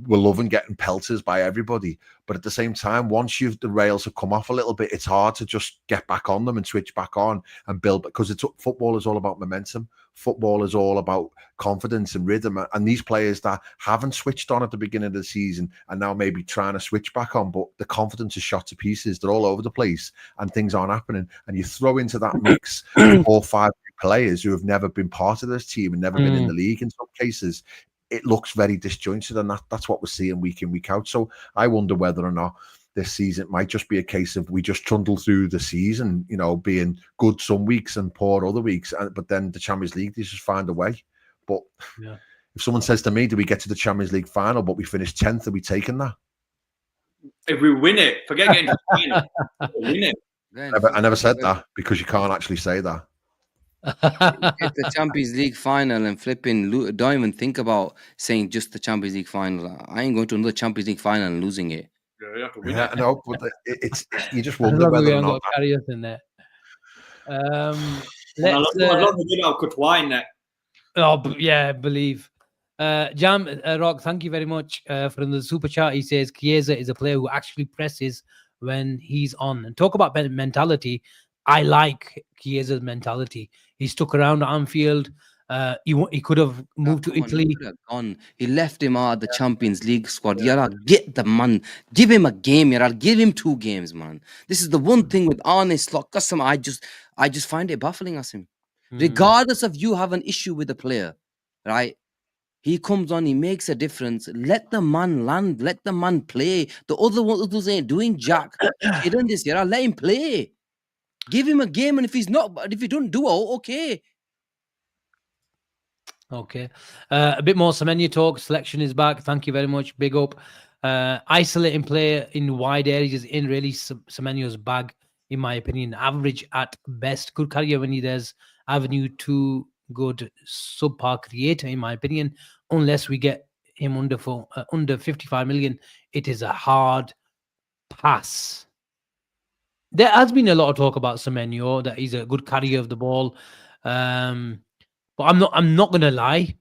loving getting pelters by everybody. But at the same time, once the rails have come off a little bit, it's hard to just get back on them and switch back on and build, because football is all about momentum. Football is all about confidence and rhythm. And these players that haven't switched on at the beginning of the season are now maybe trying to switch back on, but the confidence is shot to pieces. They're all over the place and things aren't happening. And you throw into that mix 4 or 5 players who have never been part of this team and never been in the league in some cases. It looks very disjointed, and that's what we're seeing week in, week out. So I wonder whether or not this season might just be a case of we just trundle through the season, being good some weeks and poor other weeks. But then the Champions League, they just find a way. But if someone says to me, do we get to the Champions League final, but we finish 10th, are we taking that? If we win it, forget getting to the final. Win it. I never said that, because you can't actually say that. Get the Champions League final and flipping, don't even think about saying just the Champions League final. I ain't going to another Champions League final and losing it. You have to win it. No, but it's you just wonder whether or not carry us in there. Let's get our Courtois in there. Oh yeah, believe. Jam Rock, thank you very much for the super chat. He says Chiesa is a player who actually presses when he's on. And talk about mentality. I like Chiesa's mentality. He stuck around at Anfield. He could have moved to Come on, he Italy. could have gone. He left him out of the Champions League squad. Yeah, get the man. Give him a game. Yeah, give him 2 games, man. This is the one thing with Arne Slot. Custom, I just find it baffling, Asim. Regardless of you have an issue with the player, right? He comes on, he makes a difference. Let the man land. Let the man play. The others ain't doing jack. Shit this year. Let him play. Give him a game, and if he don't do it, okay. Okay. A bit more Semenyo talk. Selection is back. Thank you very much. Big up. Isolating player in wide areas in really Semenyo's bag, in my opinion. Average at best. Good career when he does. Avenue to good subpar creator, in my opinion. Unless we get him under 55 million, it is a hard pass. There has been a lot of talk about Semenyo, that he's a good carrier of the ball. But I'm not gonna lie.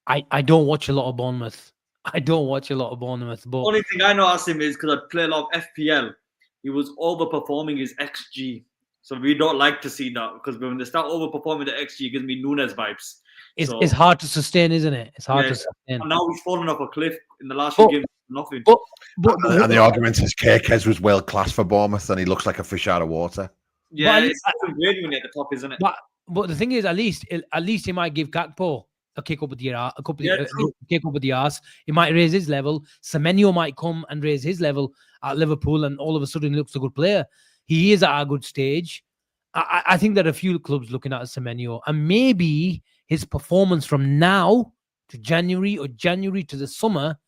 I don't watch a lot of Bournemouth. But Only thing I know Asim is because I play a lot of FPL. He was overperforming his XG, so we don't like to see that because when they start overperforming the XG, it gives me Nunes vibes. It's hard to sustain, isn't it? It's hard to sustain. And now he's fallen off a cliff in the last few games. Nothing. And the argument is Kirkes was world class for Bournemouth, and he looks like a fish out of water. Yeah, it's great when you're at the top, isn't it? But the thing is, at least he might give Gakpo a kick up with the arse, kick up with the arse. He might raise his level. Semenyo might come and raise his level at Liverpool, and all of a sudden he looks a good player. He is at a good stage. I think there are a few clubs looking at Semenyo, and maybe his performance from now to January or January to the summer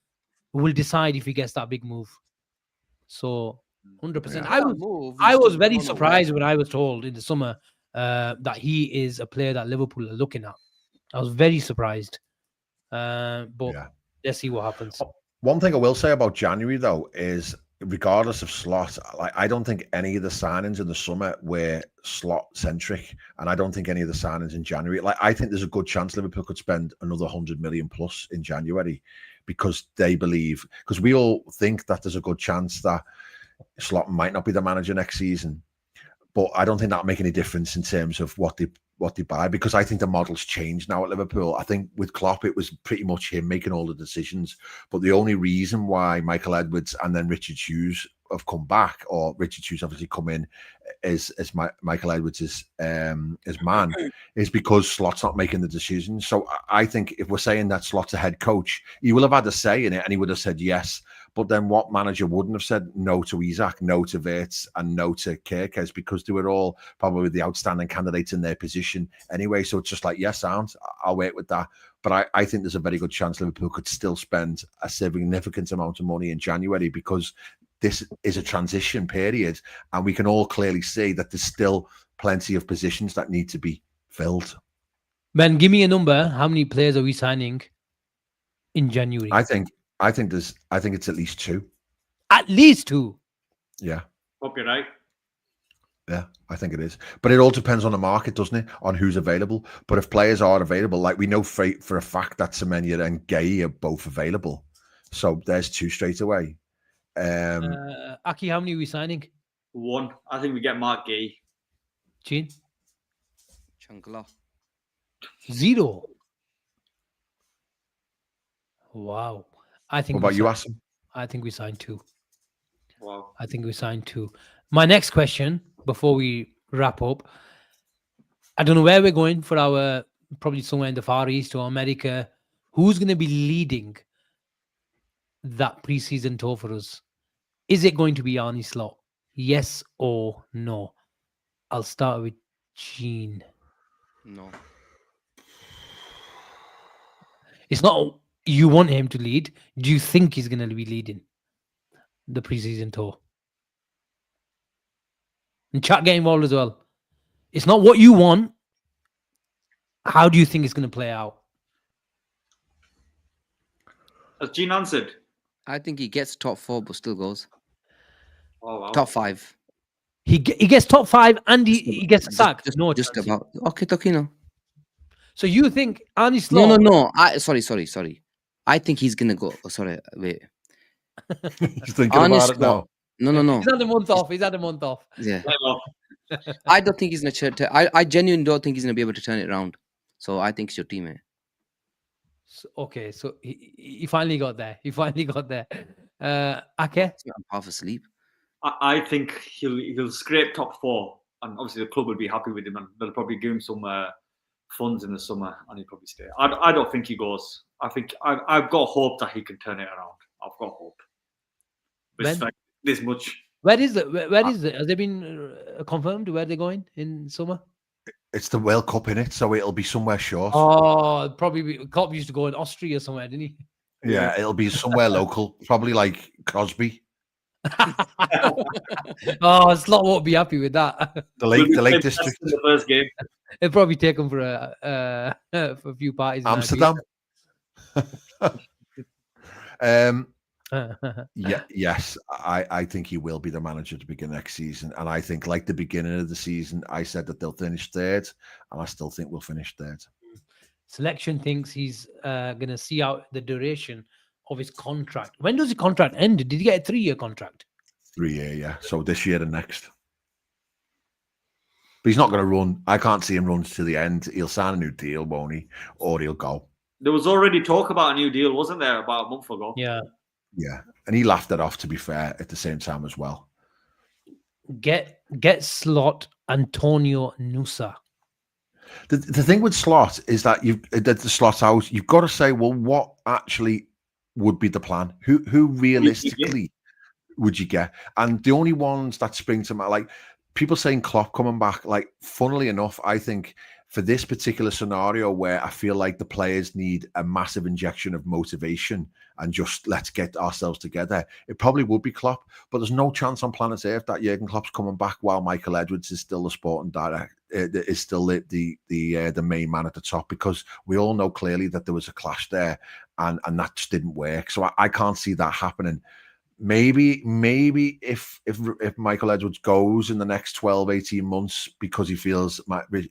will decide if he gets that big move. So 100%. I was very surprised when I was told in the summer that he is a player that Liverpool are looking at. I was very surprised. But let's see what happens. One thing I will say about January, though, is regardless of slot, I don't think any of the signings in the summer were slot centric, and I don't think any of the signings in January. I think there's a good chance Liverpool could spend another 100 million plus in January because they believe, because we all think that there's a good chance that Slot might not be the manager next season, but I don't think that'll make any difference in terms of what they buy, because I think the model's changed now at Liverpool. I think with Klopp, it was pretty much him making all the decisions. But the only reason why Michael Edwards and then Richard Hughes have come back, or Richard Hughes obviously come in as Michael Edwards' man, is because Slot's not making the decisions. So I think if we're saying that Slot's a head coach, he will have had a say in it, and he would have said yes. But then what manager wouldn't have said no to Isak, no to Wirtz, and no to Kirkes, because they were all probably the outstanding candidates in their position anyway. So it's just like, yes, I'll wait with that. But I think there's a very good chance Liverpool could still spend a significant amount of money in January, because this is a transition period, and we can all clearly see that there's still plenty of positions that need to be filled. Ben, give me a number. How many players are we signing in January? I think it's at least 2. At least 2. Yeah. Hope you're right. Yeah, I think it is. But it all depends on the market, doesn't it? On who's available. But if players are available, like we know for a fact that Semenyo and Gay are both available. So there's 2 straight away. Aki, how many are we signing? 1. I think we get Mark Gay. Cheen? Chankla. 0. Wow. What about you, Asim? I think we signed 2. Wow. I think we signed 2. My next question, before we wrap up, I don't know where we're going for our, probably somewhere in the Far East or America. Who's going to be leading that preseason tour for us? Is it going to be Arne Slot? Yes or no? I'll start with Cheen. No. It's not you want him to lead. Do you think he's going to be leading the preseason tour? And chat, get involved as well. It's not what you want. How do you think it's going to play out? Has Cheen answered? I think he gets top 4, but still goes. Oh, wow. Top 5. He gets top 5 and he gets sacked. Just about. Okay, no. So you think Arne Slot? No. Sorry. I think he's gonna go. Oh, sorry, wait. He's thinking about it now. No. He's had a month off. Yeah. I don't think he's gonna I genuinely don't think he's gonna be able to turn it around. So I think it's your teammate. So, okay, so he finally got there. He finally got there. Okay. I'm half asleep. I think he'll scrape top 4, and obviously the club will be happy with him, and they'll probably give him some funds in the summer, and he'll probably stay. I don't think he goes. I think I've got hope that he can turn it around. I've got hope. It's like this much. Where is it? Where is it? Has it been confirmed where they're going in summer? It's the World Cup in it, so it'll be somewhere short. Oh, probably Klopp used to go in Austria somewhere, didn't he? Yeah, it'll be somewhere local, probably like Crosby. Oh, Slot won't be happy with that. The Lake District. In the first game. It'll probably take him for a few parties. Amsterdam. Yes, I think he will be the manager to begin next season. And I think, like the beginning of the season, I said that they'll finish third, and I still think we'll finish third. Selection thinks he's going to see out the duration of his contract. When does his contract end? Did he get a 3-year contract? 3-year, yeah. So this year and next. But he's not going to run. I can't see him run to the end. He'll sign a new deal, won't he? Or he'll go. There was already talk about a new deal, wasn't there, about a month ago? Yeah. Yeah. And he laughed it off, to be fair, at the same time as well. Get Slot Antonio Nusa. The thing with Slot is that the Slot house, you've got to say, well, what actually would be the plan? Who realistically would you get? And the only ones that spring to mind, like people saying Klopp coming back, like funnily enough, I think for this particular scenario where I feel like the players need a massive injection of motivation and just let's get ourselves together, it probably would be Klopp. But there's no chance on planet Earth that Jurgen Klopp's coming back while Michael Edwards is still the sporting director, is still the main man at the top, because we all know clearly that there was a clash there and that just didn't work. So I can't see that happening. Maybe if Michael Edwards goes in the next 12, 18 months because he feels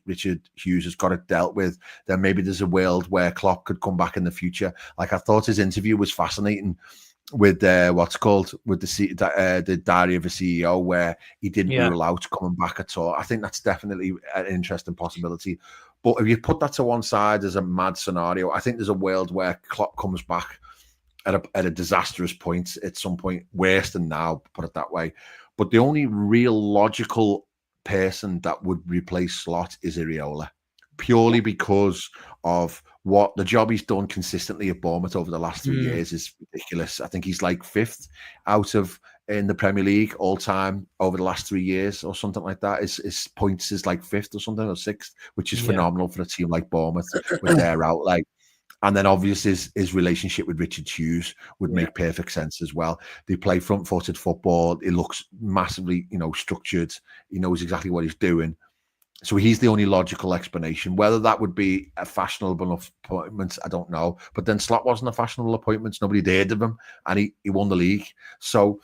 Richard Hughes has got it dealt with, then maybe there's a world where Klopp could come back in the future. Like I thought his interview was fascinating with with the Diary of a CEO, where he didn't rule out coming back at all. I think that's definitely an interesting possibility. But if you put that to one side as a mad scenario, I think there's a world where Klopp comes back at a disastrous point at some point, worse than now, put it that way. But the only real logical person that would replace Slot is Areola, purely because of what the job he's done consistently at Bournemouth over the last 3 years is ridiculous. I think he's like 5th out of in the Premier League all time over the last 3 years or something like that. His points is like 5th or something, or 6th, which is phenomenal for a team like Bournemouth with their outlay. And then obviously his relationship with Richard Hughes would make perfect sense as well. They play front-footed football. It looks massively, structured. He knows exactly what he's doing. So he's the only logical explanation. Whether that would be a fashionable enough appointment, I don't know. But then Slot wasn't a fashionable appointment. Nobody had heard of him, and he won the league. So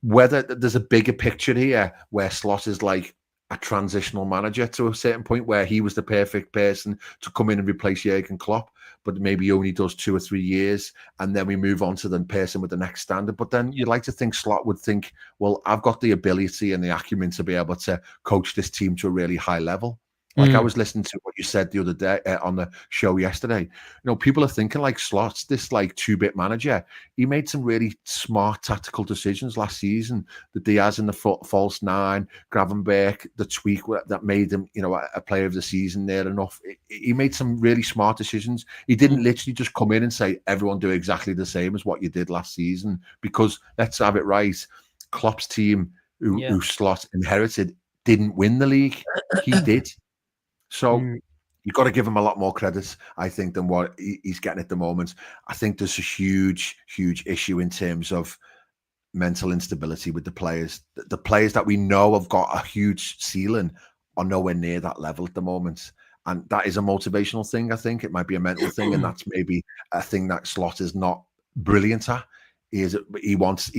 whether there's a bigger picture here where Slot is like a transitional manager to a certain point, where he was the perfect person to come in and replace Jurgen Klopp, but maybe he only does 2 or 3 years, and then we move on to the person with the next standard. But then you'd like to think Slot would think, well, I've got the ability and the acumen to be able to coach this team to a really high level. Like I was listening to what you said the other day on the show yesterday. People are thinking like Slot's this like 2-bit manager. He made some really smart tactical decisions last season. The Diaz in the false 9, Gravenberch, the tweak that made him, a player of the season there enough. He made some really smart decisions. He didn't literally just come in and say, everyone do exactly the same as what you did last season, because let's have it right. Klopp's team, who Slot inherited, didn't win the league. He did. So you've got to give him a lot more credit, I think, than what he's getting at the moment. I think there's a huge, huge issue in terms of mental instability with the players. The players that we know have got a huge ceiling are nowhere near that level at the moment. And that is a motivational thing, I think. It might be a mental thing, and that's maybe a thing that Slot is not brilliant at. He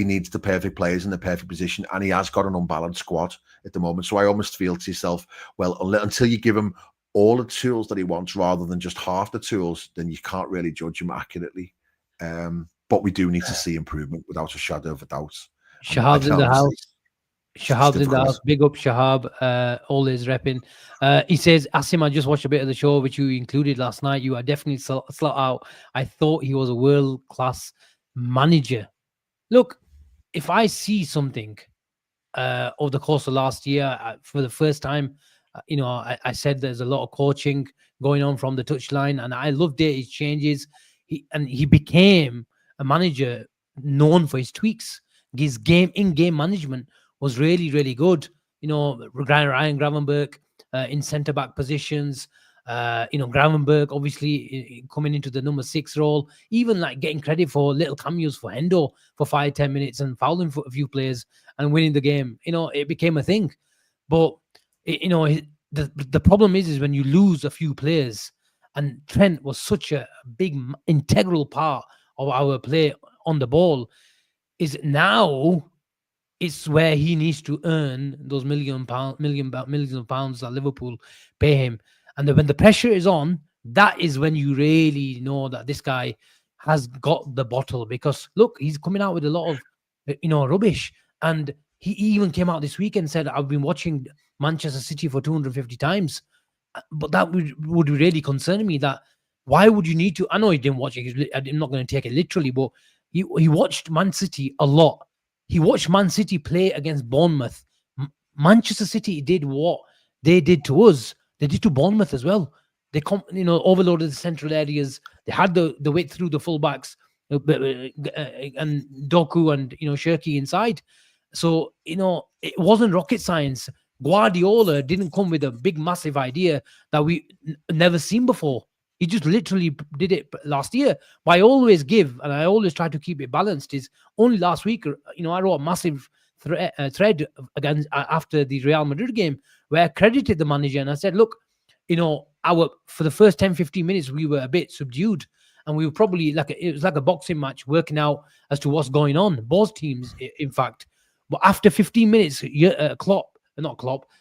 needs the perfect players in the perfect position, and he has got an unbalanced squad at the moment. So I almost feel to yourself, well, until you give him all the tools that he wants rather than just half the tools, then you can't really judge him accurately. But we do need to see improvement without a shadow of a doubt. Shahad's in the house. Shahab's in the house. Big up Shahab, always repping. He says, Asim, I just watched a bit of the show which you included last night. You are definitely slot out. I thought he was a world-class manager. Look, if I see something over the course of last year, for the first time, I said there's a lot of coaching going on from the touchline, and I loved it. His changes, he became a manager known for his tweaks. His in-game management was really, really good. Ryan Gravenberg in centre back positions. Gravenberg obviously coming into the number 6 role, even like getting credit for little cameos for Hendo for 5-10 minutes and fouling for a few players and winning the game. It became a thing. But the problem is when you lose a few players, and Trent was such a big integral part of our play on the ball, is now it's where he needs to earn those millions of pounds that Liverpool pay him. And when the pressure is on, that is when you really know that this guy has got the bottle. Because look, he's coming out with a lot of rubbish. And he even came out this week and said, I've been watching Manchester City for 250 times. But that would really concern me. That why would you need to? I know he didn't watch it. I'm not going to take it literally, but he watched Man City a lot. He watched Man City play against Bournemouth. Manchester City did what they did to us. They did to Bournemouth as well. They overloaded the central areas. They had the width through the fullbacks and Doku and Shirky inside. So it wasn't rocket science. Guardiola didn't come with a big massive idea that we never seen before. He just literally did it last year. But I always give, and I always try to keep it balanced, is only last week, I wrote a massive thread against after the Real Madrid game where I credited the manager and I said, look, for the first 10-15 minutes, we were a bit subdued and we were probably it was like a boxing match working out as to what's going on. Both teams, in fact. But after 15 minutes,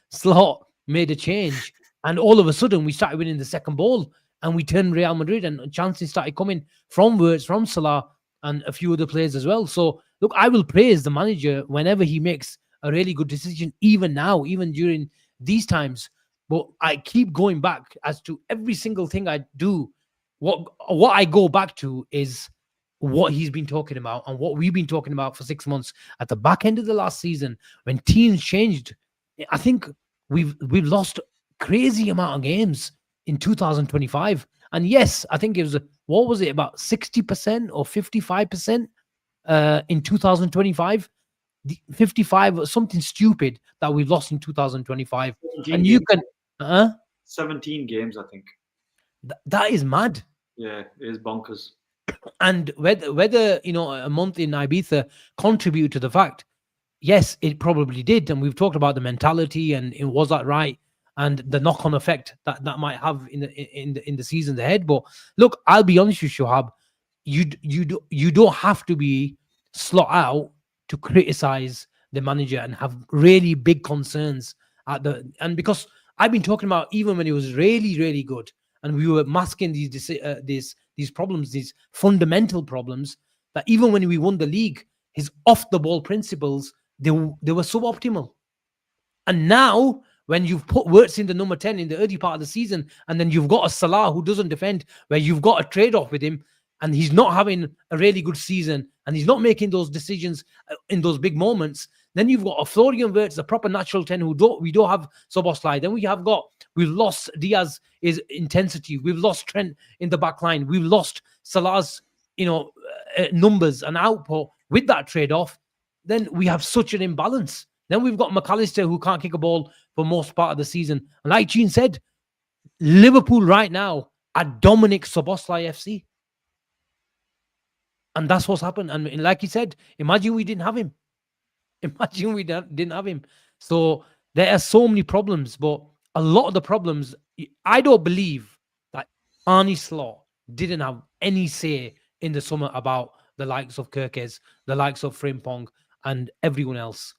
Slot made a change and all of a sudden we started winning the second ball. And we turned Real Madrid and chances started coming from Wirtz, from Salah, and a few other players as well. So, look, I will praise the manager whenever he makes a really good decision, even now, even during these times. But I keep going back as to every single thing I do. What I go back to is what he's been talking about and what we've been talking about for 6 months. At the back end of the last season, when teams changed, I think we've lost crazy amount of games in 2025. And yes, I think it was about 60% or 55% in 2025. 55 was something stupid that we lost in 2025. And you can 17 games, I think. That is mad. Yeah, it is bonkers. And whether a month in Ibiza contribute to the fact, yes, it probably did. And we've talked about the mentality and was that right? And the knock-on effect that might have in the seasons ahead. But look, I'll be honest with you, Shahab, you don't have to be slot out to criticize the manager and have really big concerns and because I've been talking about even when it was really, really good and we were masking these problems, these fundamental problems, that even when we won the league, his off-the-ball principles, they were suboptimal. And now, when you've put Wirtz in the number 10 in the early part of the season, and then you've got a Salah who doesn't defend, where you've got a trade-off with him, and he's not having a really good season, and he's not making those decisions in those big moments, then you've got a Florian Wirtz, a proper natural 10 we don't have Szoboszlai. Then we've lost Diaz's intensity. We've lost Trent in the back line. We've lost Salah's, numbers and output with that trade-off. Then we have such an imbalance. Then we've got McAllister who can't kick a ball for most part of the season. And like Cheen said, Liverpool right now are Dominic Szoboszlai FC. And that's what's happened. And like he said, imagine we didn't have him. Imagine we didn't have him. So there are so many problems, but a lot of the problems, I don't believe that Arne Slot didn't have any say in the summer about the likes of Kirkes, the likes of Frimpong, and everyone else.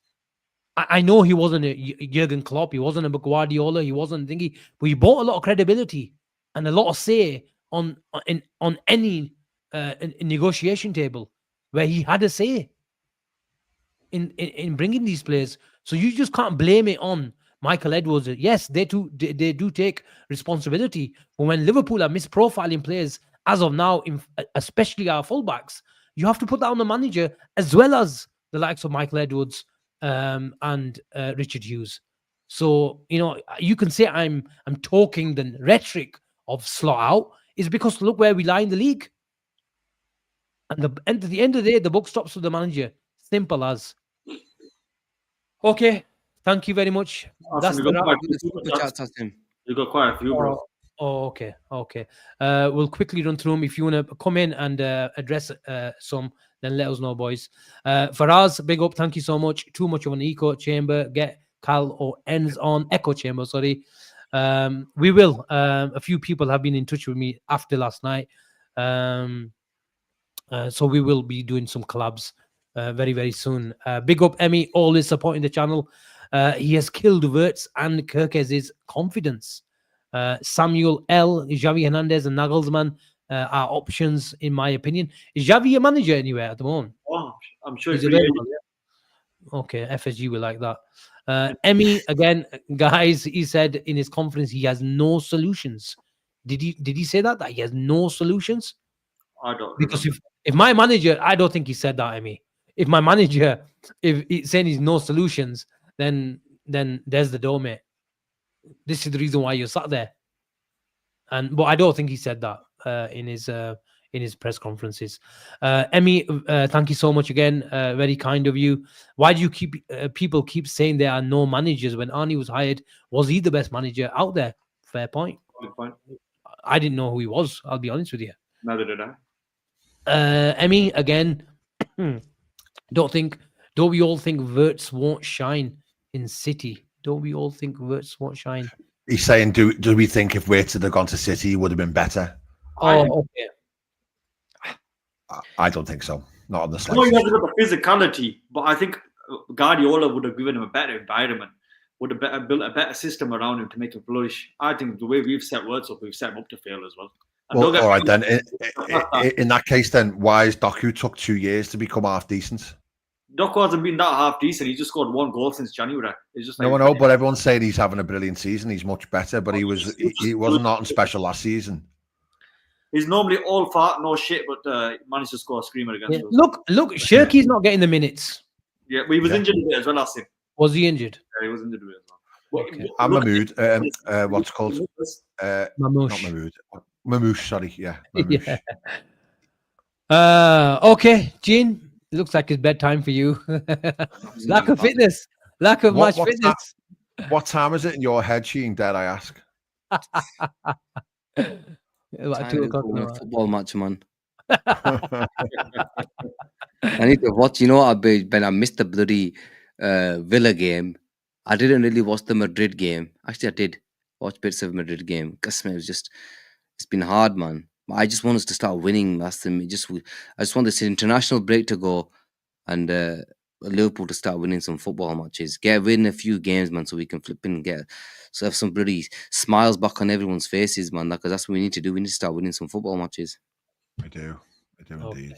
I know he wasn't a Jurgen Klopp, he wasn't a Guardiola, he wasn't thingy, but he brought a lot of credibility and a lot of say on any negotiation table where he had a say in bringing these players. So you just can't blame it on Michael Edwards. Yes, they do take responsibility. But when Liverpool are misprofiling players as of now, especially our fullbacks, you have to put that on the manager as well as the likes of Michael Edwards and Richard Hughes. So, you can say I'm talking the rhetoric of slot out is because look where we lie in the league. And at the end of the day, the buck stops with the manager. Simple as. Okay. Thank you very much. That's the wrap. You got quite a few, bro. Oh, okay. We'll quickly run through them. If you want to come in and address some, then let us know, boys. Faraz, big up. Thank you so much. Too much of an echo chamber. Get Cal or ends on echo chamber. Sorry. We will. A few people have been in touch with me after last night. So we will be doing some collabs very, very soon. Big up, Emmy, always supporting the channel. He has killed Wirtz and Kirkez's confidence. Samuel L, Xavi Hernandez, and Nagelsmann are options, in my opinion. Is Xavi a manager anywhere at the moment? Oh, I'm sure he's he's available. Yeah. Okay, FSG will like that. Emmy, again, guys, he said in his conference he has no solutions. Did he say that he has no solutions? I don't. Because if my manager, I don't think he said that, Emmy. If my manager, if he's saying he's no solutions, then there's the door, mate. This is the reason why you're sat there. But I don't think he said that in his press conferences. Emmy, thank you so much again. Very kind of you. Why do you people keep saying there are no managers when Arnie was hired? Was he the best manager out there? Fair point. Good point. I didn't know who he was. I'll be honest with you. Neither did I. Emmy, again, don't we all think Wirtz won't shine in City? Don't we all think Wirtz won't shine? He's saying, do we think if Wirtz had gone to City, he would have been better? Oh, okay. I don't think so. Not on the I know he slightest. has a bit of physicality, but I think Guardiola would have given him a better environment, would have built a better system around him to make him flourish. I think the way we've set Wirtz up, we've set him up to fail as well. Well, all right then. In that case, then why is Doku took 2 years to become half decent? Doku hasn't been that half decent. He's just scored 1 goal since January. It's just like, no, I know, but everyone's saying he's having a brilliant season. He's much better, but he wasn't nothing special last season. He's normally all fart, no shit, but managed to score a screamer against us. Look, Shirky's not getting the minutes. Yeah, he was injured a bit as well, Asim. Was he injured? Yeah, he was injured a bit as well. Okay. I'm Mahmood. What's it called? Not Mahmood. Mamouche, sorry. Yeah. Mamouche. Yeah. Okay, Cheen. Looks like it's bedtime for you. Lack of fitness. Lack of match fitness. What time is it in your head, Cheen? Dare I ask? About 2 o'clock. Football match, man. I need to watch. You know what, Ben? I missed the bloody Villa game. I didn't really watch the Madrid game. Actually, I did watch bits of Madrid game. Because it was it's been hard, man. I just want us to start winning. I just want this international break to go and Liverpool to start winning some football matches. Win a few games, man, so we can flip in and have some bloody smiles back on everyone's faces, man. Because that's what we need to do. We need to start winning some football matches. I do indeed.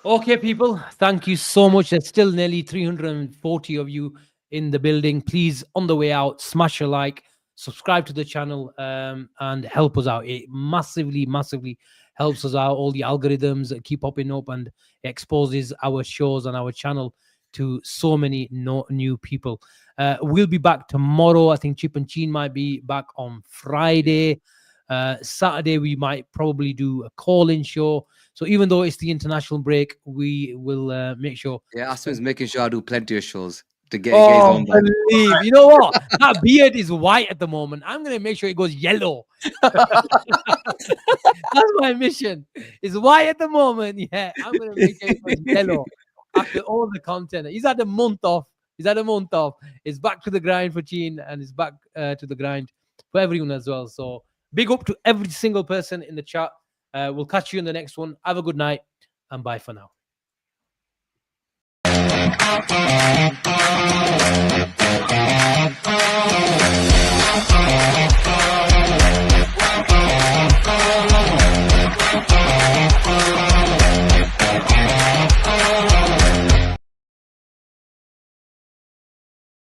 Okay, people. Thank you so much. There's still nearly 340 of you in the building. Please, on the way out, smash a like. Subscribe to the channel and help us out. It massively helps us out. All the algorithms that keep popping up and exposes our shows and our channel to so many new people. We'll be back tomorrow. I think Chip and Cheen might be back on Friday. Saturday we might probably do a call-in show. So even though it's the international break, we will make sure. Yeah, Asim's making sure I do plenty of shows. To get you know what? That beard is white at the moment. I'm gonna make sure it goes yellow. That's my mission. It's white at the moment. Yeah, I'm gonna make sure it goes yellow after all the content. He's had a month off. It's back to the grind for Cheen, and it's back to the grind for everyone as well. So big up to every single person in the chat. We'll catch you in the next one. Have a good night and bye for now. Thank you.